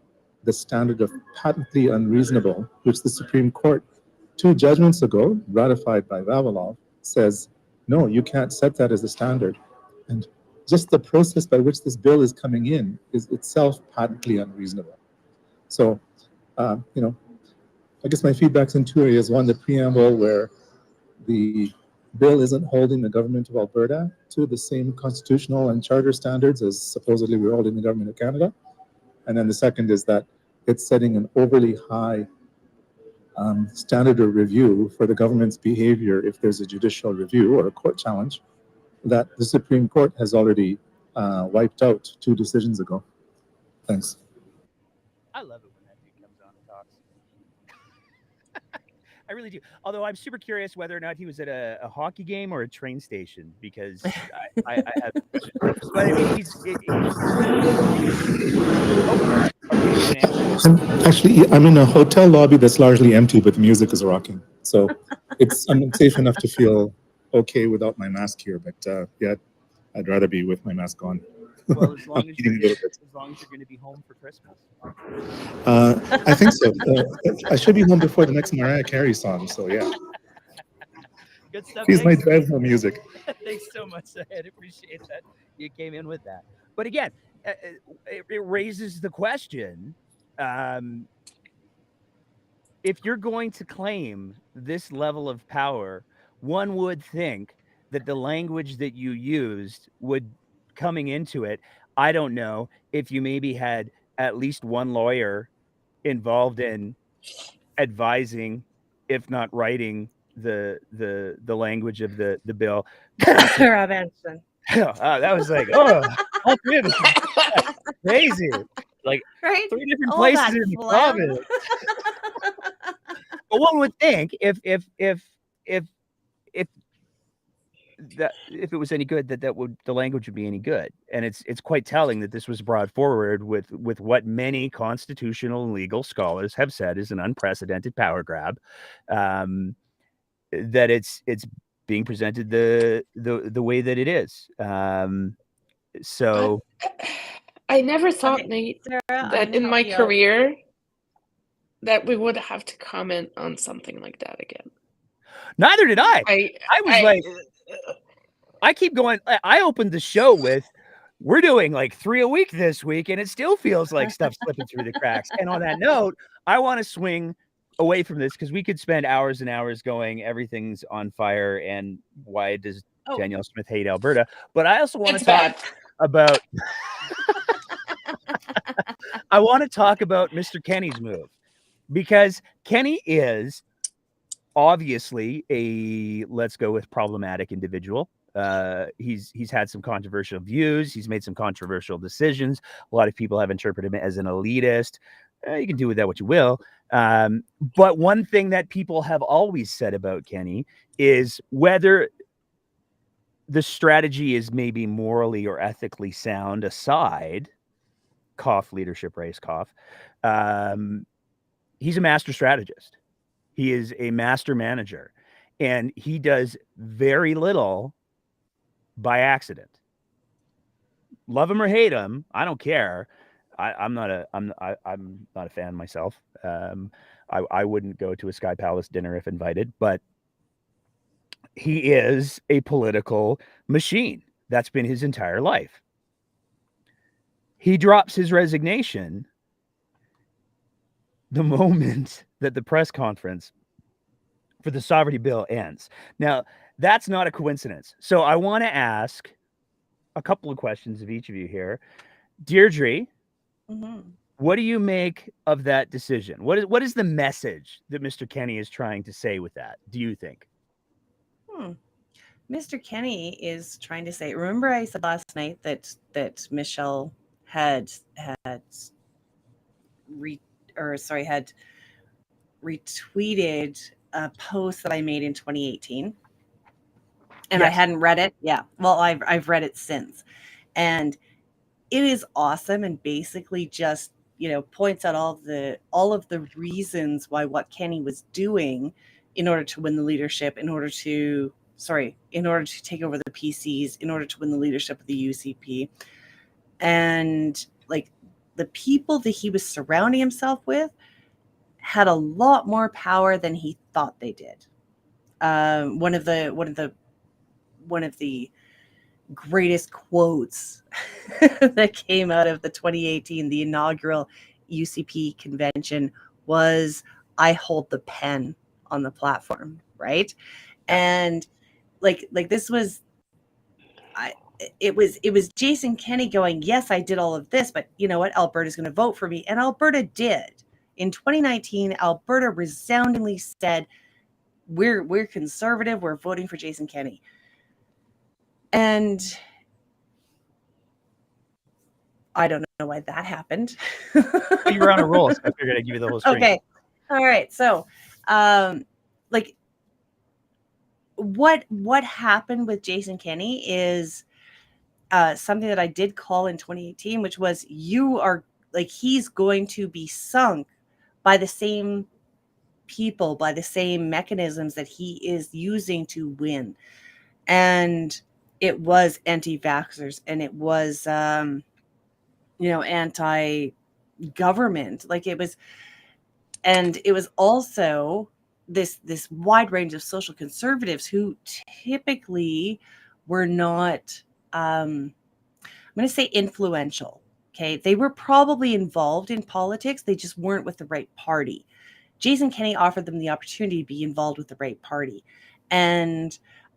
the standard of patently unreasonable, which the Supreme Court, 2 judgments ago, ratified by Vavilov, says, no, you can't set that as a standard. And just the process by which this bill is coming in is itself patently unreasonable. So, you know, I guess my feedback's in 2 areas. One, the preamble, where the bill isn't holding the government of Alberta to the same constitutional and charter standards as supposedly we're holding the government of Canada. And then the second is that it's setting an overly high standard of review for the government's behavior if there's a judicial review or a court challenge that the Supreme Court has already wiped out 2 decisions ago. Thanks. I love it when that dude comes on and talks. I really do. Although I'm super curious whether or not he was at a hockey game or a train station, because I have. But I mean, I'm in a hotel lobby that's largely empty, but the music is rocking. So I'm safe enough to feel okay without my mask here. But yeah, I'd rather be with my mask on. Well, as long as you're going to be home for Christmas. I think so. I should be home before the next Mariah Carey song. So yeah. Good stuff. She's my drive home music. Thanks so much. I appreciate that you came in with that. But again, it raises the question: if you're going to claim this level of power, one would think that the language that you used would, coming into it, I don't know if you maybe had at least one lawyer involved in advising, if not writing, the language of the bill. Rob Anderson. That was like, crazy. like right? 3 different All places that in the phlegm. province. But one would think if if it was any good, that would the language would be any good. And it's quite telling that this was brought forward with what many constitutional and legal scholars have said is an unprecedented power grab. That it's being presented the way that it is. So I never thought, Okay, Nate, Sarah, I'm that gonna in help my you out. career that we would have to comment on something like that again. neither did I. I was like, I keep going. I opened the show with, we're doing like 3 a week this week, and it still feels like stuff slipping through the cracks. And on that note, I want to swing away from this because we could spend hours and hours going, everything's on fire, and why does Oh. Danielle Smith hate Alberta? But I also want It's to talk bad. about I want to talk about Mr. Kenny's move, because Kenny is obviously a, let's go with, problematic individual. He's had some controversial views. He's made some controversial decisions. A lot of people have interpreted him as an elitist. You can do with that what you will. But one thing that people have always said about Kenny is whether the strategy is maybe morally or ethically sound aside, cough, leadership race, cough. He's a master strategist. He is a master manager, and he does very little by accident. Love him or hate him, I don't care. I'm not a fan myself. I wouldn't go to a Sky Palace dinner if invited, but he is a political machine. That's been his entire life. He drops his resignation the moment that the press conference for the sovereignty bill ends. Now, that's not a coincidence. So I want to ask a couple of questions of each of you here. Deirdre, what do you make of that decision? What is the message that Mr. Kenny is trying to say with that, do you think? Mr. Kenny is trying to say, remember I said last night that Michelle had retweeted a post that I made in 2018, and I hadn't read it. Yeah, well, I've read it since, and it is awesome, and basically just points out all of the reasons why what Kenny was doing in order to win the leadership, in order to take over the PCs, in order to win the leadership of the UCP, and like the people that he was surrounding himself with had a lot more power than he thought they did. One of the greatest quotes that came out of the 2018, the inaugural UCP convention, was, "I hold the pen on the platform," right? And like this was, it was Jason Kenney going, yes, I did all of this, but you know what? Alberta's going to vote for me. And Alberta did. In 2019, Alberta resoundingly said, we're conservative. We're voting for Jason Kenney. And I don't know why that happened. You were on a roll, so I figured I'd give you the whole string. Okay. All right. So, like, what happened with Jason Kenney is something that I did call in 2018, which was, he's going to be sunk by the same people, by the same mechanisms that he is using to win. And it was anti-vaxxers, and it was, anti-government. Like it was also this wide range of social conservatives who typically were not, I'm going to say, influential. Okay. They were probably involved in politics. They just weren't with the right party. Jason Kenney offered them the opportunity to be involved with the right party. And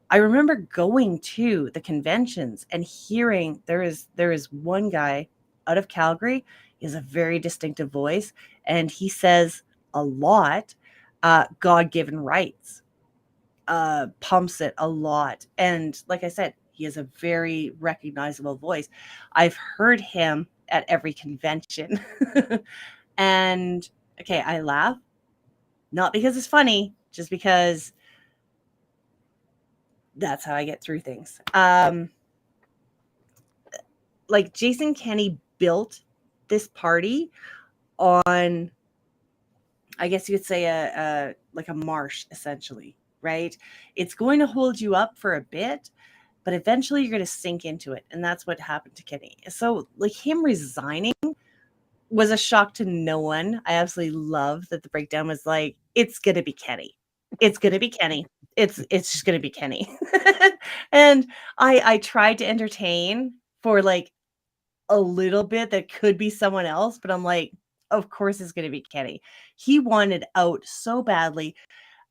I remember going to the conventions and hearing there is one guy out of Calgary. He has a very distinctive voice, and he says a lot, God-given rights, pumps it a lot. And like I said, he has a very recognizable voice. I've heard him at every convention. And okay, I laugh, not because it's funny, just because that's how I get through things. Like Jason Kenney built this party on, I guess you could say a like a marsh, essentially, right? It's going to hold you up for a bit, but eventually you're going to sink into it, and that's what happened to Kenney. So, like, him resigning was a shock to no one. I absolutely love that the breakdown was like, it's going to be Kenney. It's going to be Kenney. It's just going to be Kenney. And I tried to entertain for like a little bit that could be someone else, but I'm like, of course it's going to be Kenny. He wanted out so badly.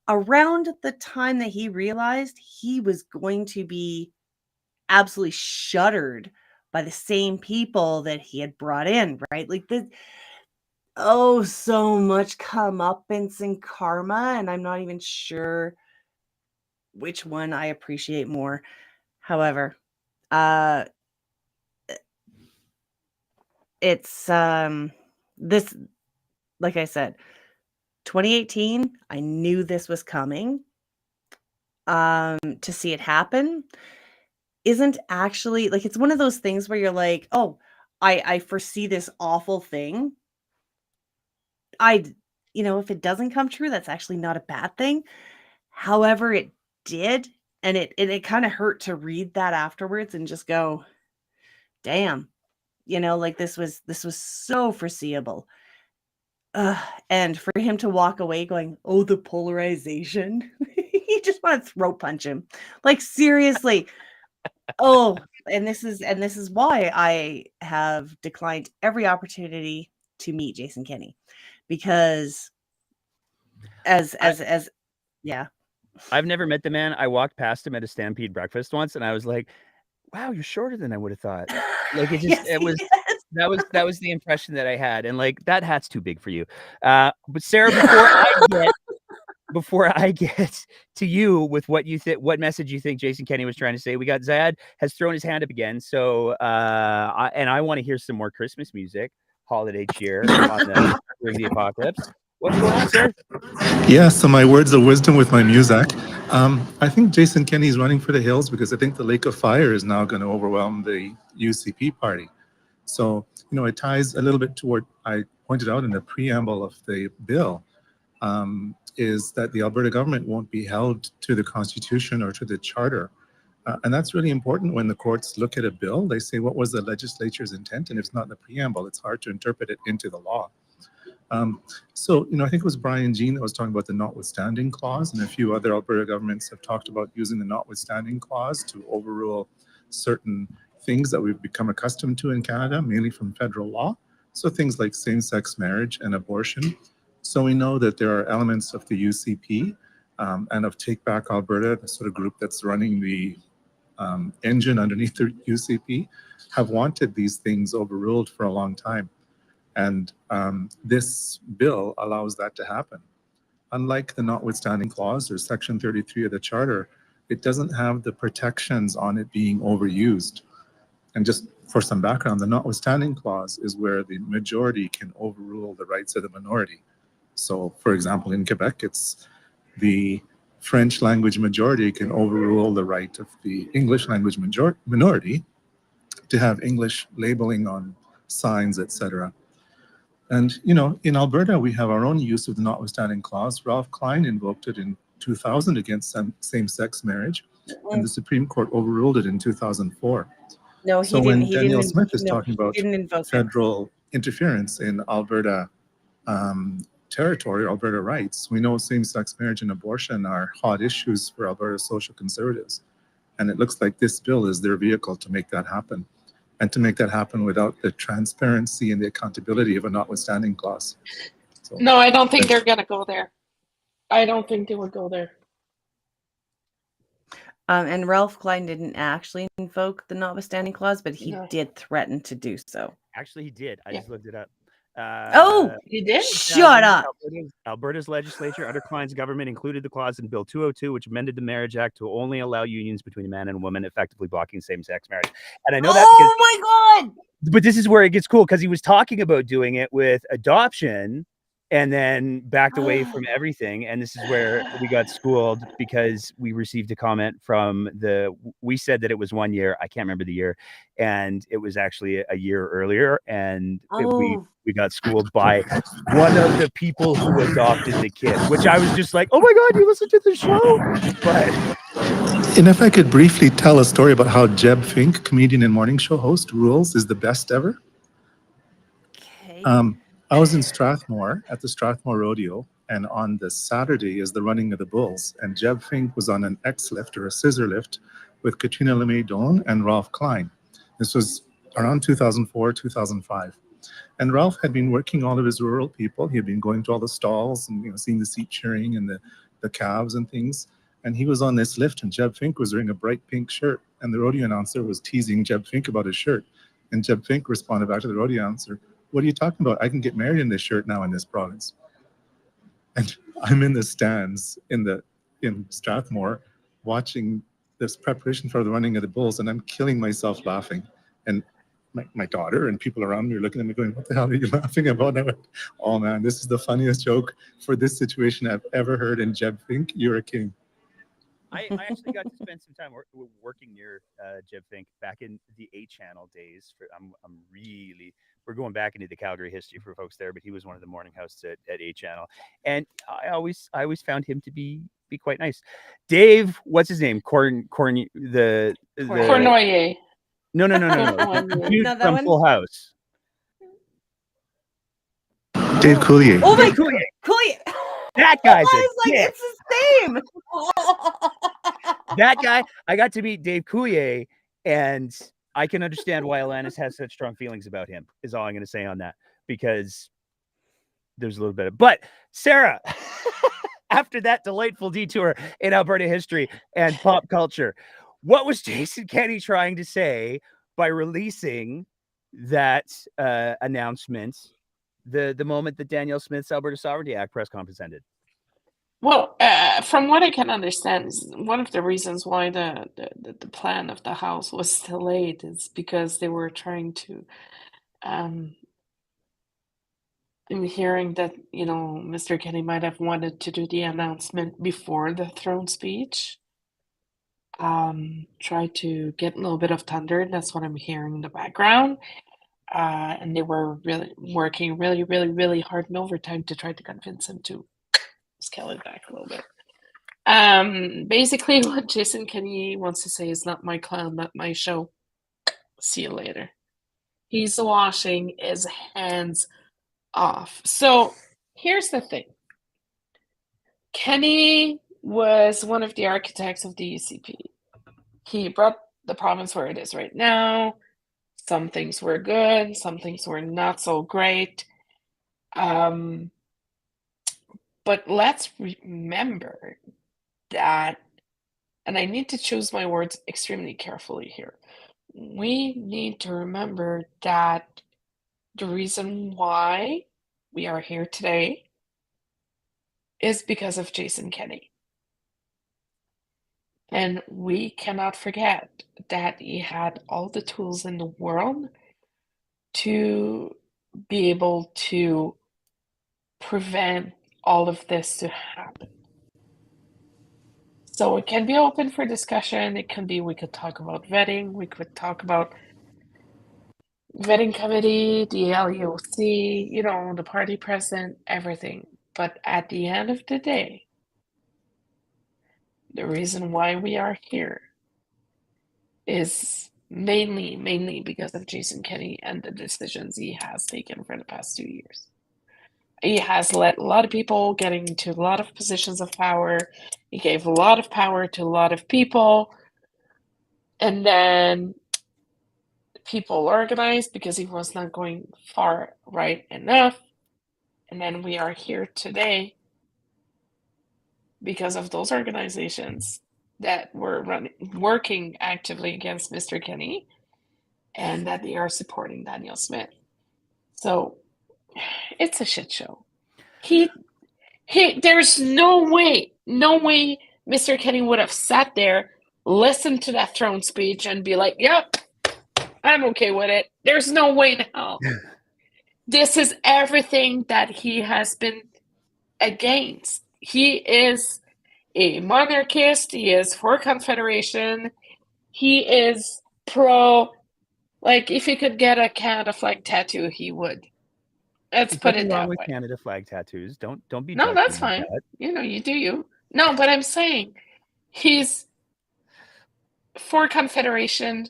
Around the time that he realized he was going to be absolutely shuttered by the same people that he had brought in, right? Like so much comeuppance and karma, and I'm not even sure which one I appreciate more. However, it's this, like I said, 2018, I knew this was coming. To see it happen isn't actually like, it's one of those things where you're like, oh, I foresee this awful thing. If it doesn't come true, that's actually not a bad thing. However, it did, and it kind of hurt to read that afterwards and just go, damn, like this was so foreseeable. And for him to walk away going, oh, the polarization, you just want to throat punch him. Like, seriously. Oh, and this is why I have declined every opportunity to meet Jason Kenney, because yeah. I've never met the man. I walked past him at a Stampede breakfast once, and I was like, wow, you're shorter than I would have thought. Like, it just, Yes, it he was, is. that was the impression that I had. And like, that hat's too big for you. But Sarah, before I get to you with what you think, what message you think Jason Kenney was trying to say, we got Zad has thrown his hand up again. So, I want to hear some more Christmas music, holiday cheer during the apocalypse. What's going on, sir? Yeah, so my words of wisdom with my music. I think Jason Kenney's running for the hills because I think the lake of fire is now going to overwhelm the UCP party. So, it ties a little bit to what I pointed out in the preamble of the bill, is that the Alberta government won't be held to the Constitution or to the Charter. And that's really important when the courts look at a bill. They say, what was the legislature's intent? And if it's not in the preamble, it's hard to interpret it into the law. So, I think it was Brian Jean that was talking about the notwithstanding clause, and a few other Alberta governments have talked about using the notwithstanding clause to overrule certain things that we've become accustomed to in Canada, mainly from federal law. So things like same-sex marriage and abortion. So we know that there are elements of the UCP and of Take Back Alberta, the sort of group that's running the engine underneath the UCP, have wanted these things overruled for a long time. And this bill allows that to happen. Unlike the notwithstanding clause or section 33 of the charter, it doesn't have the protections on it being overused. And just for some background, the notwithstanding clause is where the majority can overrule the rights of the minority. So, for example, in Quebec, it's the French language majority can overrule the right of the English language minority to have English labeling on signs, etc. And, in Alberta, we have our own use of the notwithstanding clause. Ralph Klein invoked it in 2000 against same-sex marriage, and the Supreme Court overruled it in 2004. No, So when Danielle Smith is talking about he didn't invoke federal interference in Alberta territory, Alberta rights, we know same-sex marriage and abortion are hot issues for Alberta social conservatives. And it looks like this bill is their vehicle to make that happen. And to make that happen without the transparency and the accountability of a notwithstanding clause. So, No, I don't think they're going to go there. I don't think they would go there. And Ralph Klein didn't actually invoke the notwithstanding clause, but he did threaten to do so. Actually, he did. I just looked it up. Oh, You did? shut up. Alberta's legislature, under Klein's government, included the clause in Bill 202, which amended the Marriage Act to only allow unions between a man and a woman, effectively blocking same-sex marriage. And I know that because, Oh my God. but this is where it gets cool because he was talking about doing it with adoption and then backed away from everything. And this is where we got schooled because we received a comment from we said that it was 1 year. I can't remember the year. And it was actually a year earlier. And we got schooled by one of the people who adopted the kid, which I was just like, oh my God, you listen to the show. But And if I could briefly tell a story about how Jeb Fink, comedian and morning show host, rules is the best ever. Okay. I was in Strathmore at the Strathmore Rodeo, and on the Saturday is the running of the bulls. And Jeb Fink was on an X lift or a scissor lift with Katrina LeMay-Doan and Ralph Klein. This was around 2004, 2005. And Ralph had been working all of his rural people. He had been going to all the stalls and seeing the seat cheering and the calves and things. And he was on this lift, and Jeb Fink was wearing a bright pink shirt. And the rodeo announcer was teasing Jeb Fink about his shirt. And Jeb Fink responded back to the rodeo announcer, "What are you talking about? I can get married in this shirt now in this province." And I'm in the stands in Strathmore watching this preparation for the running of the bulls, and I'm killing myself laughing. And my daughter and people around me are looking at me going, "What the hell are you laughing about?" And I went, "Oh man, this is the funniest joke for this situation I've ever heard. And Jeb Fink, you're a king." I actually got to spend some time working near Jeb Fink back in the 8 Channel days. We're going back into the Calgary history for folks there, but he was one of the morning hosts at 8 Channel, and I always found him to be quite nice. Dave, what's his name? Cornoyer. No. The dude from Full House. Dave Coulier. Oh my God. Coulier. That guy's I was like, dick. it's his name. That guy, I got to meet Dave Coulier, and I can understand why Alanis has such strong feelings about him, is all I'm going to say on that, because there's a little bit of, but Sarah, after that delightful detour in Alberta history and pop culture, what was Jason Kenney trying to say by releasing that announcement the moment that Danielle Smith's Alberta Sovereignty Act press conference ended? Well, from what I can understand, one of the reasons why the plan of the House was delayed is because they were trying to. I'm hearing that Mr. Kenney might have wanted to do the announcement before the throne speech. Try to get a little bit of thunder. That's what I'm hearing in the background. And they were really working really hard in overtime to try to convince him to scale it back a little bit. Basically, what Jason Kenney wants to say is, not my clown, not my show. See you later. He's washing his hands off. So here's the thing. Kenney was one of the architects of the UCP. He brought the province where it is right now. Some things were good, some things were not so great. But let's remember that, and I need to choose my words extremely carefully here. We need to remember that the reason why we are here today is because of Jason Kenney. And we cannot forget that he had all the tools in the world to be able to prevent all of this to happen. So it can be open for discussion. It can be, we could talk about vetting. We could talk about vetting committee, the LEOC, the party president, everything. But at the end of the day, the reason why we are here is mainly because of Jason Kenney and the decisions he has taken for the past 2 years. He has let a lot of people get into a lot of positions of power. He gave a lot of power to a lot of people. And then people organized because he was not going far right enough. And then we are here today because of those organizations that were working actively against Mr. Kenney, and that they are supporting Danielle Smith. So It's a shit show. There's no way Mr. Kenny would have sat there, listened to that throne speech, and be like, yep, I'm okay with it. There's no way in hell. This is everything that he has been against. He is a monarchist. He is for Confederation. He is pro. Like, if he could get a Canada flag tattoo, he would. Let's There's put nothing it wrong that with way. Canada flag tattoos. Don't be. No, judging that's like fine. that. You know, you do you. No, but I'm saying he's for Confederation.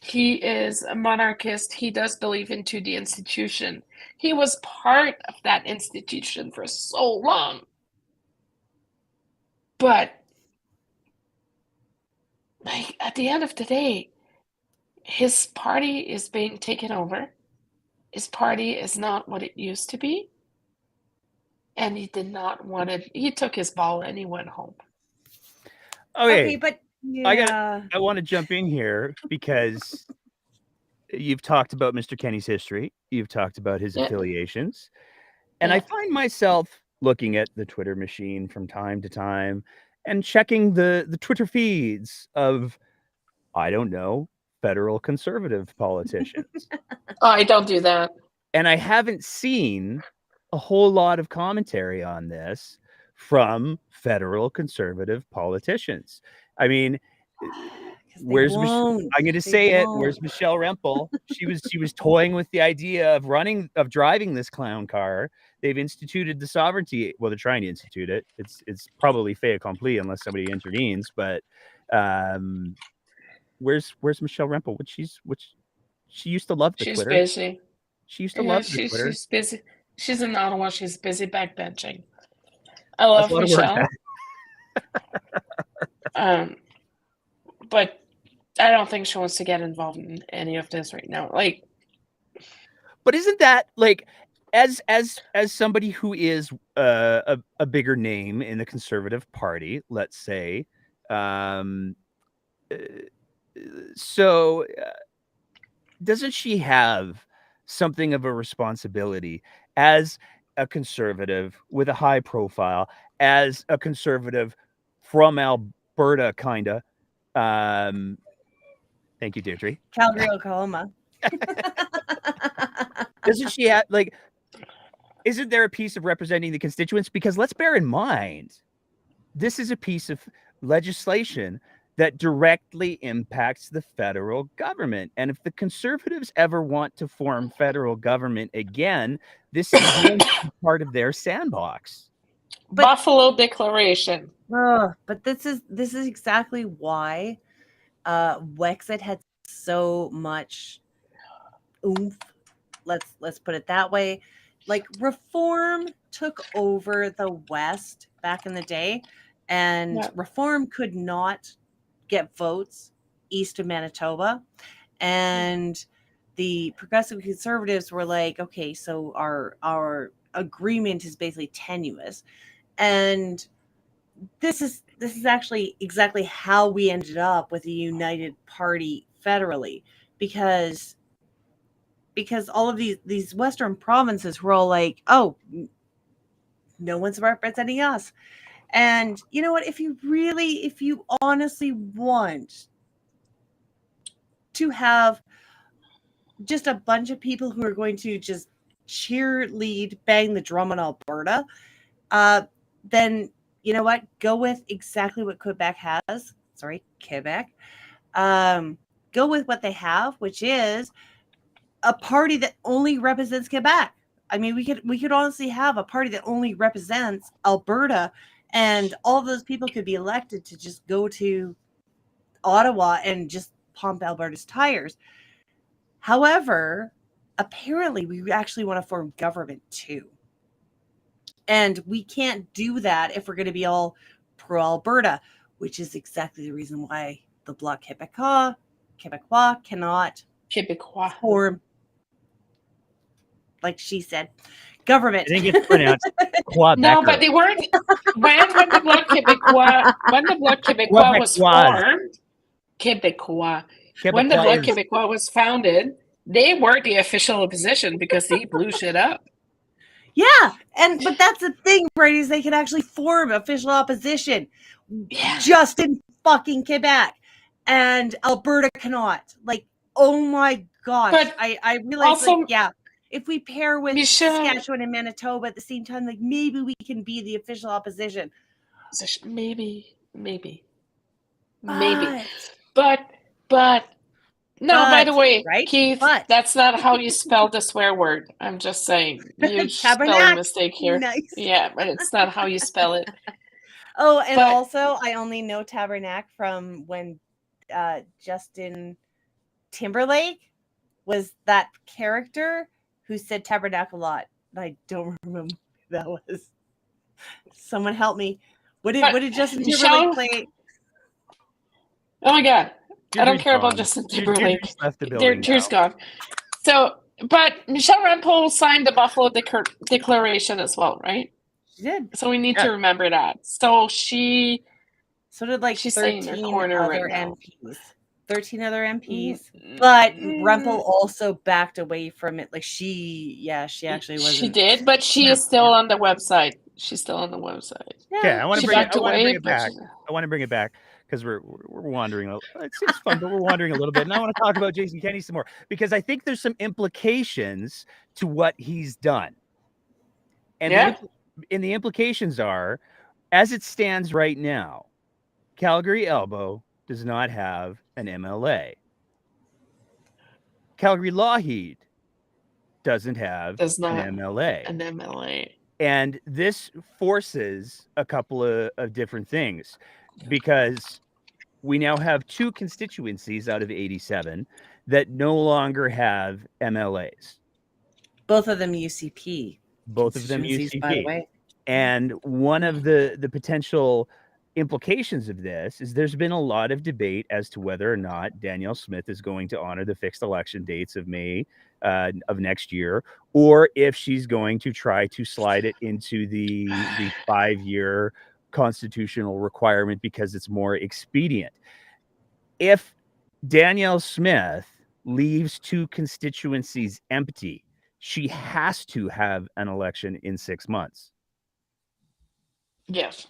He is a monarchist. He does believe into the institution. He was part of that institution for so long. But, like, at the end of the day, his party is being taken over. His party is not what it used to be. And he did not want it. He took his ball and he went home. Okay, but yeah. I want to jump in here because you've talked about Mr. Kenny's history. You've talked about his affiliations. And I find myself looking at the Twitter machine from time to time and checking the Twitter feeds of, I don't know, federal conservative politicians. Oh, I don't do that. And I haven't seen a whole lot of commentary on this from federal conservative politicians. I mean, where's I'm going to say it. Where's Michelle Rempel? She was toying with the idea of driving this clown car. They've instituted the sovereignty. Well, they're trying to institute it. It's probably fait accompli unless somebody intervenes. But where's Michelle Rempel? She used to love the Twitter. She's busy. She used to love the Twitter. She's busy. She's in Ottawa. She's busy backbenching. I love Michelle. But I don't think she wants to get involved in any of this right now. Like, but isn't that like, as somebody who is a bigger name in the Conservative Party, let's say, doesn't she have something of a responsibility as a conservative with a high profile, as a conservative from Alberta, kinda? Thank you, Deirdre. Calgary, Oklahoma. Doesn't she have, like, isn't there a piece of representing the constituents? Because let's bear in mind, this is a piece of legislation that directly impacts the federal government. And if the Conservatives ever want to form federal government again, this is going to be part of their sandbox. Buffalo Declaration. But this is exactly why Wexit had so much oomph. Let's put it that way. Like, Reform took over the West back in the day, and Reform could not get votes east of Manitoba, and the Progressive Conservatives were like, okay, so our agreement is basically tenuous, and this is actually exactly how we ended up with a united party federally, because all of these Western provinces were all like, oh, no one's representing us. And you know what? If you honestly want to have just a bunch of people who are going to just cheerlead, bang the drum on Alberta, then you know what? Go with exactly what Quebec has. Sorry, Quebec. Go with what they have, which is a party that only represents Quebec. I mean, we could honestly have a party that only represents Alberta, and all of those people could be elected to just go to Ottawa and just pump Alberta's tires. However, apparently we actually want to form government too. And we can't do that if we're going to be all pro-Alberta, which is exactly the reason why the Bloc Québécois cannot form, like she said, government. I think it's pronounced Quebec. No, but they weren't. When the Bloc Québécois was formed, Québécois. When the Bloc Québécois was founded, They were the official opposition because they blew shit up. Yeah, but that's the thing, right? Is they can actually form official opposition, Yeah. just in fucking Quebec, and Alberta cannot. Like, oh my gosh! But I realize, also, like, yeah, if we pair with Michelle, Saskatchewan and Manitoba at the same time, like maybe we can be the official opposition. maybe, But but no. By the way, right? Keith, But that's not how you spell the swear word. I'm just saying, huge spelling Tabernacle. mistake here. Nice. Yeah, but it's not how you spell it. Oh, and But also, I only know Tabernacle from when Justin Timberlake was that character who said Tabernacle a lot. I don't remember who that was. Someone help me. What did Justin Timberlake Michelle, play? oh my god, I don't Deirdre's care about gone. Justin Timberlake. Deirdre's left the building Deirdre's now. gone. So, but Michelle Rempel signed the Buffalo Declaration as well, right? She did. So we need to remember that. So So did like she's staying in 13 her corner other right now. MPs. 13 other MPs. But Rempel also backed away from it. Like she actually wasn't. She did, but she is still on the website. She's still on the website. Okay, I want to She bring backed away, it but back. I want to bring it back because we're wandering. It's fun, but we're wandering a little bit. And I want to talk about Jason Kenney some more because I think there's some implications to what he's done. And the implications are, as it stands right now, Calgary Elbow does not have an MLA. Calgary Lougheed doesn't have an MLA. An MLA. And this forces a couple of different things because we now have 2 constituencies out of 87 that no longer have MLAs. Both of them UCP. Both of them UCP. By the way. And one of the potential implications of this is there's been a lot of debate as to whether or not Danielle Smith is going to honor the fixed election dates of May of next year, or if she's going to try to slide it into the 5-year constitutional requirement because it's more expedient. If Danielle Smith leaves 2 constituencies empty, she has to have an election in 6 months. Yes.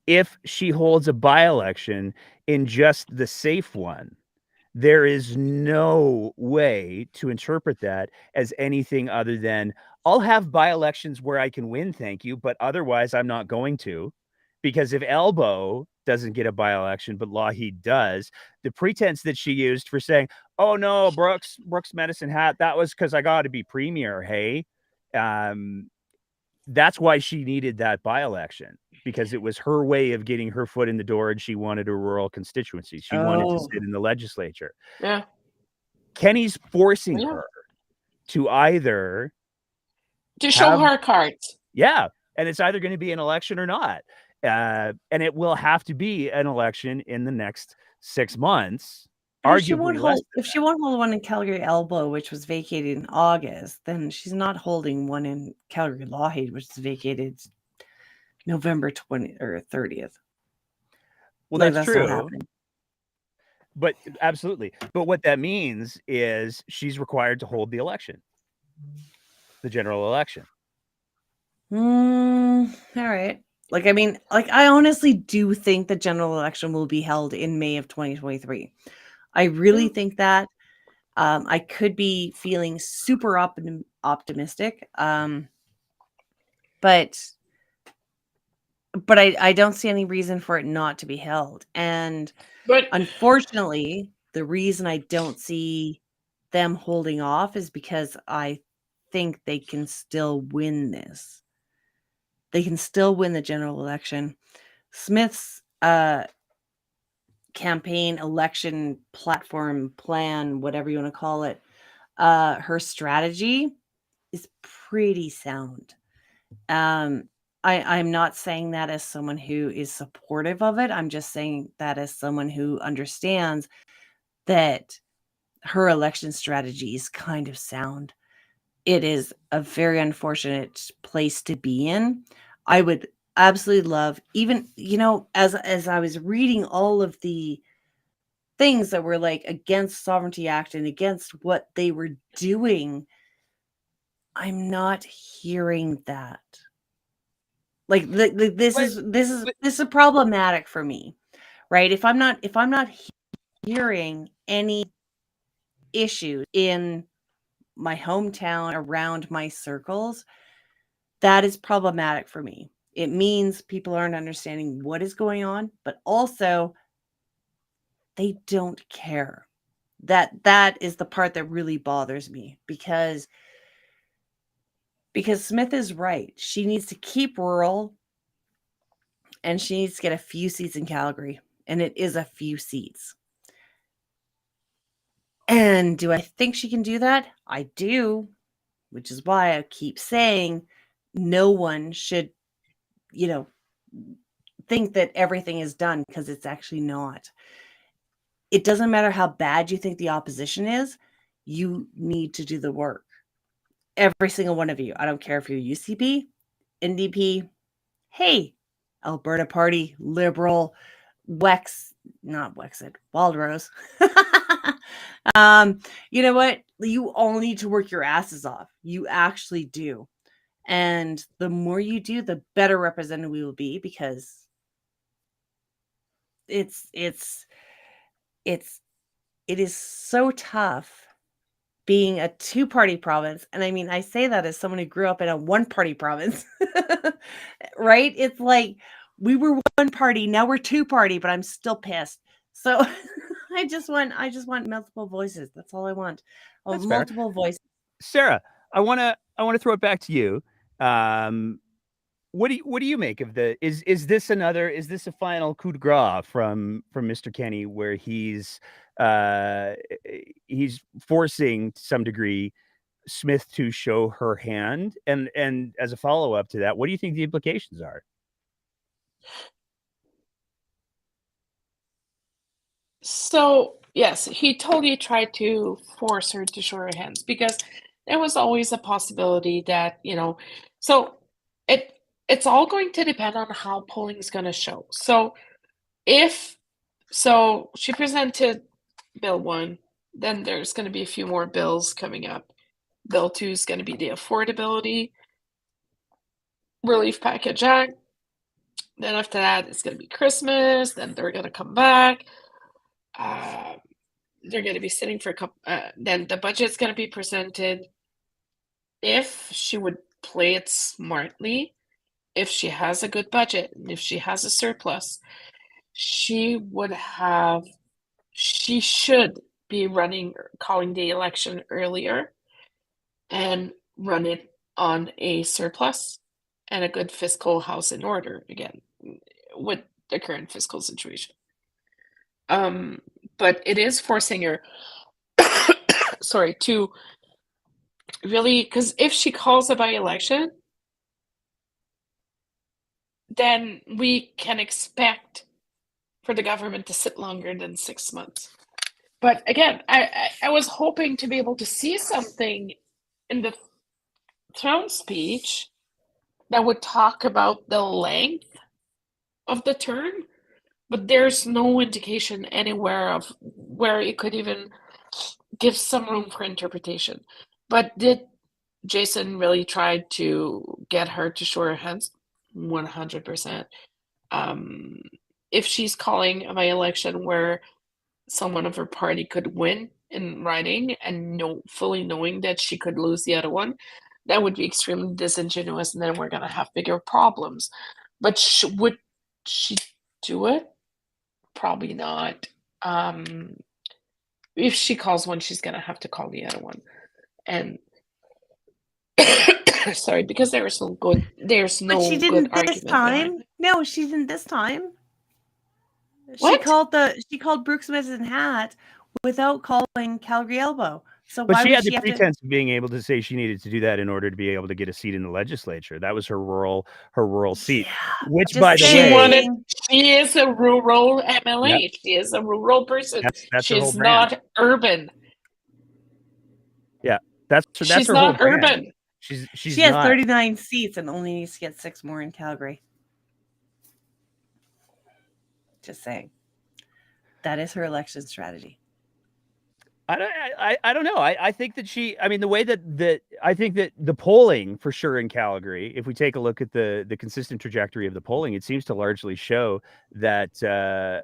If she holds a by-election in just the safe one, there is no way to interpret that as anything other than I'll have by-elections where I can win, thank you, but otherwise I'm not going to. Because if Elbow doesn't get a by-election, but Lougheed does, the pretense that she used for saying, oh no, Brooks Medicine Hat, that was because I got to be premier, hey? That's why she needed that by-election, because it was her way of getting her foot in the door and she wanted a rural constituency. She wanted to sit in the legislature. Yeah. Kenny's forcing her to either show her cards. Yeah. And it's either going to be an election or not. And it will have to be an election in the next 6 months. If she won't hold one in Calgary Elbow, which was vacated in August, then she's not holding one in Calgary Lougheed, which is vacated November 20th or 30th. Well, that's true. But absolutely. But what that means is she's required to hold the election, the general election. All right. Like, I mean, like, I honestly do think the general election will be held in May of 2023. I really think that. I could be feeling super optimistic. But I don't see any reason for it not to be held. And unfortunately, the reason I don't see them holding off is because I think they can still win this. They can still win the general election. Smith's campaign, election platform, plan, whatever you want to call it, her strategy is pretty sound. I'm not saying that as someone who is supportive of it. I'm just saying that as someone who understands that her election strategy is kind of sound. It is a very unfortunate place to be in. I would absolutely love, even, as I was reading all of the things that were like against Sovereignty Act and against what they were doing, I'm not hearing that. Like this is problematic for me, right? If I'm not hearing any issues in my hometown around my circles, that is problematic for me. It means people aren't understanding what is going on, but also they don't care. That is the part that really bothers me, because Smith is right. She needs to keep rural, and she needs to get a few seats in Calgary, and it is a few seats. And do I think she can do that? I do, which is why I keep saying no one should, think that everything is done, because it's actually not. It doesn't matter how bad you think the opposition is, you need to do the work. Every single one of you. I don't care if you're UCP, NDP, hey, Alberta Party, Liberal, not Wexit, Wildrose. You know what? You all need to work your asses off. You actually do. And the more you do, the better represented we will be, because it is so tough being a two-party province. And I mean, I say that as someone who grew up in a one-party province, right? It's like we were one party, now we're two-party, but I'm still pissed. So I just want multiple voices. That's all I want. That's fair. Multiple voices. Sarah, I want to throw it back to you. What do you make of is this a final coup de grace from Mr. Kenney, where he's forcing, to some degree, Smith to show her hand? And as a follow-up to that, what do you think the implications are? So, yes, he totally tried to force her to show her hands, because there was always a possibility that, so it's all going to depend on how polling is going to show. So she presented Bill 1, then there's going to be a few more bills coming up. Bill 2 is going to be the Affordability Relief Package Act. Then after that, it's going to be Christmas. Then they're going to come back. They're going to be sitting for a couple. Then the budget's going to be presented. If she would play it smartly, if she has a good budget, and if she has a surplus, she should be calling the election earlier and run it on a surplus and a good fiscal house in order again with the current fiscal situation. But it is forcing her, to really, because if she calls a by-election, then we can expect for the government to sit longer than 6 months. But again, I was hoping to be able to see something in the throne speech that would talk about the length of the term, but there's no indication anywhere of where it could even give some room for interpretation. But did Jason really try to get her to show her hands? 100%. If she's calling a by-election where someone of her party could win in writing and fully knowing that she could lose the other one, that would be extremely disingenuous, and then we're going to have bigger problems. But would she do it? Probably not. If she calls one, she's going to have to call the other one. And sorry, because there's no good argument this time. No, she didn't this time. What? She called Brooks Medicine Hat without calling Calgary Elbow. So but she had the pretense of being able to say she needed to do that in order to be able to get a seat in the legislature. That was her rural seat. Yeah, which, by the way, she is a rural MLA. Yep. She is a rural person. That's she's not urban. Yeah, that's she's her not whole urban. Brand. She has 39 seats and only needs to get 6 more in Calgary. Just saying. That is her election strategy. I don't know. I think that I mean, the way that I think that the polling for sure in Calgary, if we take a look at the consistent trajectory of the polling, it seems to largely show that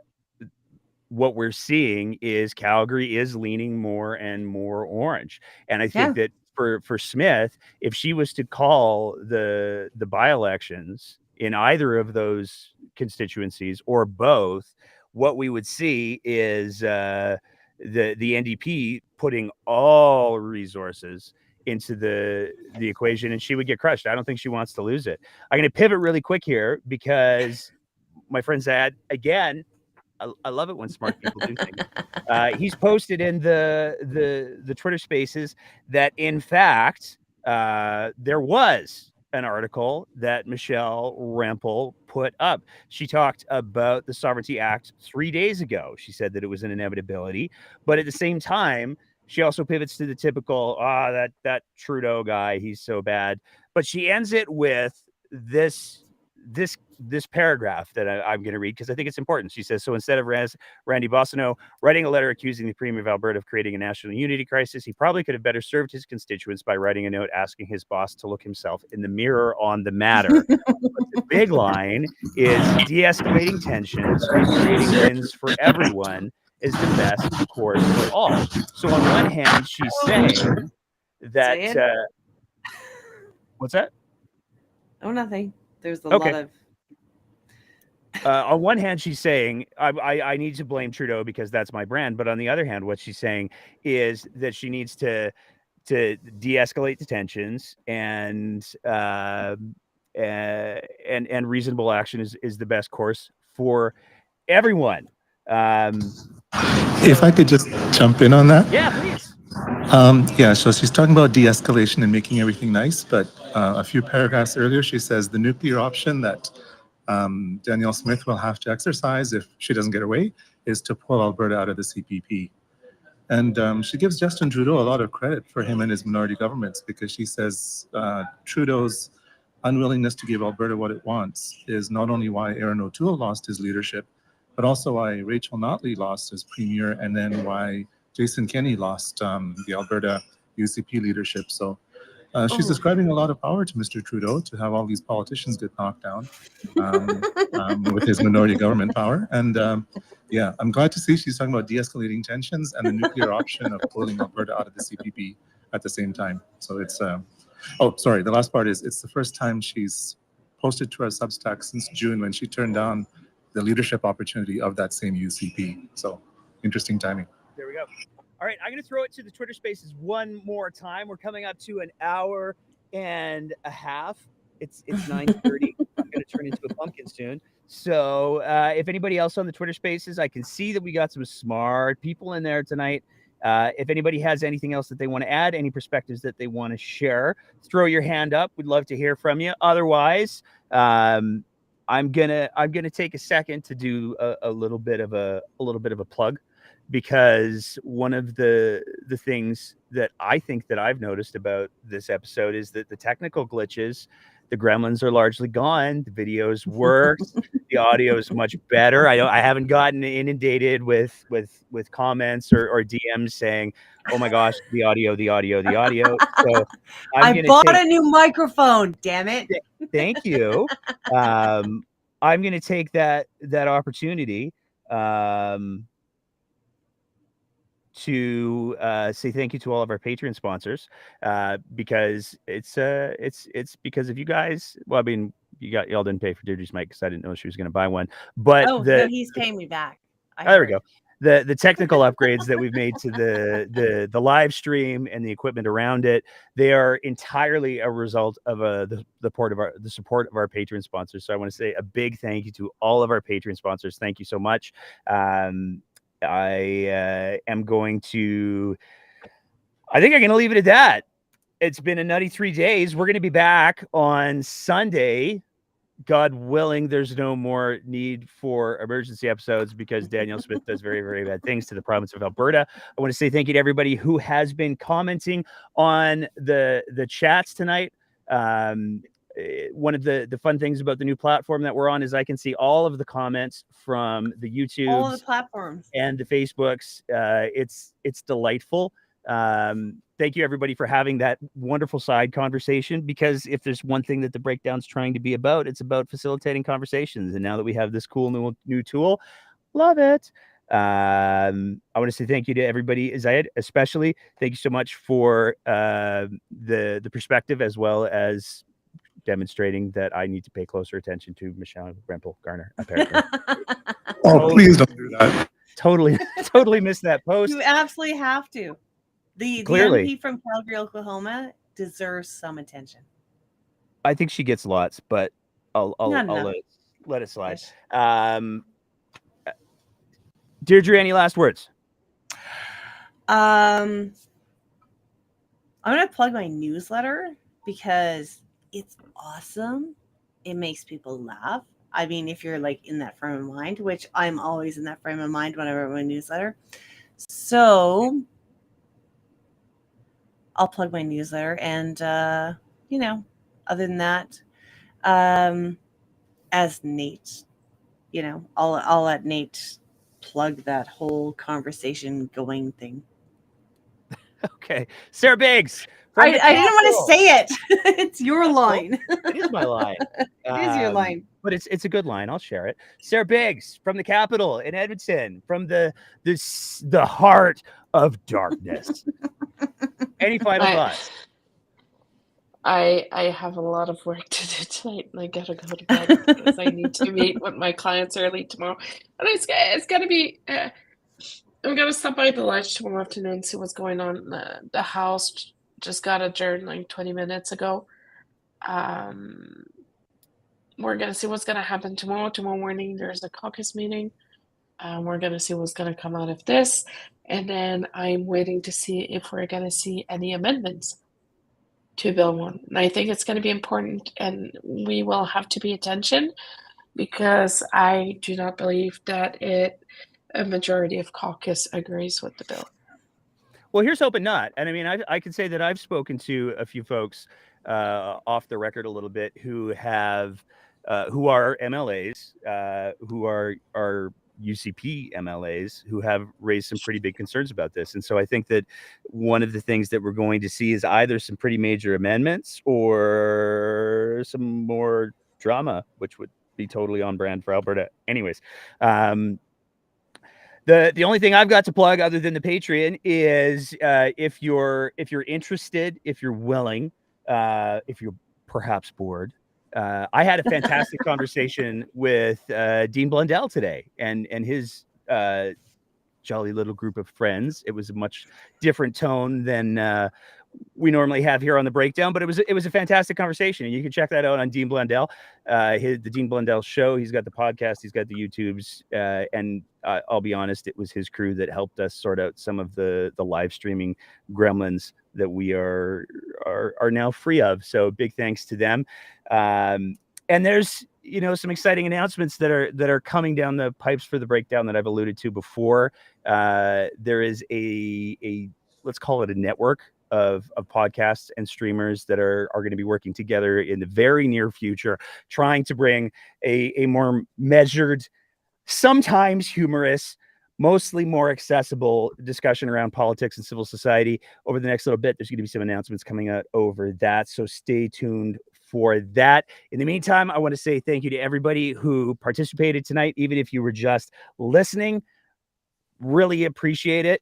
what we're seeing is Calgary is leaning more and more orange. And I think that for Smith, if she was to call the by-elections in either of those constituencies or both, what we would see is the NDP putting all resources into the equation, and she would get crushed. I don't think she wants to lose it. I'm going to pivot really quick here because my friend Zad, again, I love it when smart people do things. He's posted in the Twitter Spaces that, in fact, there was an article that Michelle Rempel put up. She talked about the Sovereignty Act 3 days ago. She said that it was an inevitability, but at the same time, she also pivots to the typical, that Trudeau guy, he's so bad. But she ends it with this paragraph that I'm going to read because I think it's important. She says, so instead of Randy Boissonnault writing a letter accusing the Premier of Alberta of creating a national unity crisis, he probably could have better served his constituents by writing a note asking his boss to look himself in the mirror on the matter. But the big line is de-escalating tensions and creating wins for everyone is the best course for all. So on one hand, she's saying that... what's that? Oh, nothing. There's a lot of... on one hand, she's saying, I need to blame Trudeau because that's my brand. But on the other hand, what she's saying is that she needs to de-escalate the tensions and reasonable action is the best course for everyone. If I could just jump in on that. Yeah, please. So she's talking about de-escalation and making everything nice, but a few paragraphs earlier, she says the nuclear option that Danielle Smith will have to exercise if she doesn't get her way is to pull Alberta out of the CPP. And she gives Justin Trudeau a lot of credit for him and his minority governments because she says Trudeau's unwillingness to give Alberta what it wants is not only why Aaron O'Toole lost his leadership, but also why Rachel Notley lost as premier, and then why Jason Kenney lost the Alberta UCP leadership. So she's ascribing a lot of power to Mr. Trudeau to have all these politicians get knocked down with his minority government power. And I'm glad to see she's talking about de-escalating tensions and the nuclear option of pulling Alberta out of the CPP at the same time. So it's, the last part is it's the first time she's posted to our Substack since June when she turned down the leadership opportunity of that same UCP. So interesting timing. There we go. All right, I'm going to throw it to the Twitter Spaces one more time. We're coming up to an hour and a half. It's 9:30. I'm going to turn into a pumpkin soon. So if anybody else on the Twitter Spaces, I can see that we got some smart people in there tonight. If anybody has anything else that they want to add, any perspectives that they want to share, throw your hand up. We'd love to hear from you. Otherwise, I'm gonna take a second to do a little bit of a plug. Because one of the things that I think that I've noticed about this episode is that the technical glitches, the gremlins are largely gone. The videos work. The audio is much better. I haven't gotten inundated with comments or DMs saying, "Oh my gosh, the audio." So I bought a new microphone. Damn it! Thank you. I'm going to take that opportunity. To say thank you to all of our Patreon sponsors because it's because of you guys. Well, I mean, y'all didn't pay for Deirdre's mic because I didn't know she was going to buy one. But no, he's paying me back. There we go. The technical upgrades that we've made to the live stream and the equipment around it, they are entirely a result of the support of our Patreon sponsors. So I want to say a big thank you to all of our Patreon sponsors. Thank you so much. I am going to, I think I'm going to leave it at that. It's been a nutty 3 days. We're going to be back on Sunday. God willing, there's no more need for emergency episodes because Danielle Smith does very, very bad things to the province of Alberta. I want to say thank you to everybody who has been commenting on the chats tonight. one of the fun things about the new platform that we're on is I can see all of the comments from the YouTube, all of the platforms, and the Facebooks. It's delightful. Thank you everybody for having that wonderful side conversation, because if there's one thing that the breakdown's trying to be about, it's about facilitating conversations. And now that we have this cool new tool, love it. I want to say thank you to everybody. Zayed, especially, thank you so much for the perspective, as well as demonstrating that I need to pay closer attention to Michelle Rempel Garner, apparently. Oh, please don't do that. Totally missed that post. You absolutely have to. The MP from Calgary, Oklahoma deserves some attention. I think she gets lots, but I'll let it slide. Deirdre, any last words? I'm gonna plug my newsletter because it's awesome. It makes people laugh. I mean, if you're like in that frame of mind, which I'm always in that frame of mind when I write my newsletter. So I'll plug my newsletter, and other than that, as Nate, I'll let Nate plug that whole conversation going thing. Okay, Sarah Biggs. I didn't want to say it. It's your line. It is my line. It is your line. But it's a good line. I'll share it. Sarah Biggs from the Capitol in Edmonton, from the heart of darkness. Any final thoughts? I have a lot of work to do tonight, and I gotta go to bed because I need to meet with my clients early tomorrow. And it's gonna be. I'm gonna stop by the lodge tomorrow afternoon and see what's going on. The House just got adjourned like 20 minutes ago. We're gonna see what's gonna happen tomorrow. Tomorrow morning there's a caucus meeting. We're gonna see what's gonna come out of this, and then I'm waiting to see if we're gonna see any amendments to Bill 1. And I think it's gonna be important, and we will have to pay attention, because I do not believe that a majority of caucus agrees with the bill. Well, here's hoping not. And I mean, I can say that I've spoken to a few folks off the record a little bit who have who are MLAs, who are UCP MLAs, who have raised some pretty big concerns about this. And so I think that one of the things that we're going to see is either some pretty major amendments or some more drama, which would be totally on brand for Alberta. Anyways, the only thing I've got to plug other than the Patreon is if you're interested, if you're willing, if you're perhaps bored, I had a fantastic conversation with Dean Blundell today and his jolly little group of friends. It was a much different tone than we normally have here on the breakdown, but it was a fantastic conversation, and you can check that out on Dean Blundell, the Dean Blundell show. He's got the podcast, he's got the YouTubes, and I'll be honest, it was his crew that helped us sort out some of the live streaming gremlins that we are now free of. So big thanks to them. And there's some exciting announcements that are coming down the pipes for the breakdown that I've alluded to before. There is a let's call it a network of podcasts and streamers that are going to be working together in the very near future, trying to bring a more measured, sometimes humorous, mostly more accessible discussion around politics and civil society. Over the next little bit, there's going to be some announcements coming out over that, so stay tuned for that. In the meantime, I want to say thank you to everybody who participated tonight, even if you were just listening. Really appreciate it.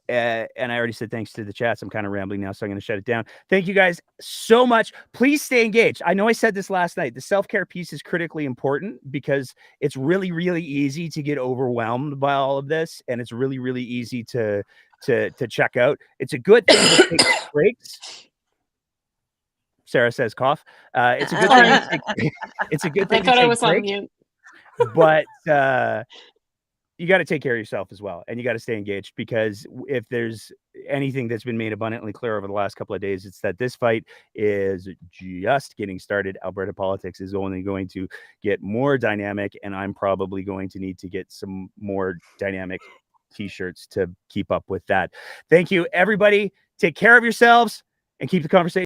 And I already said thanks to the chats. I'm kind of rambling now, so I'm going to shut it down. Thank you guys so much. Please stay engaged. I know I said this last night. The self-care piece is critically important because it's really, really easy to get overwhelmed by all of this, and it's really, really easy to check out. It's a good thing to take breaks. Sarah says cough. It's a good thing. It's a good thing. I thought I was on mute. But you got to take care of yourself as well, and you got to stay engaged, because if there's anything that's been made abundantly clear over the last couple of days, it's that this fight is just getting started. Alberta Politics is only going to get more dynamic, and I'm probably going to need to get some more dynamic t-shirts to keep up with that. Thank you, everybody. Take care of yourselves and keep the conversation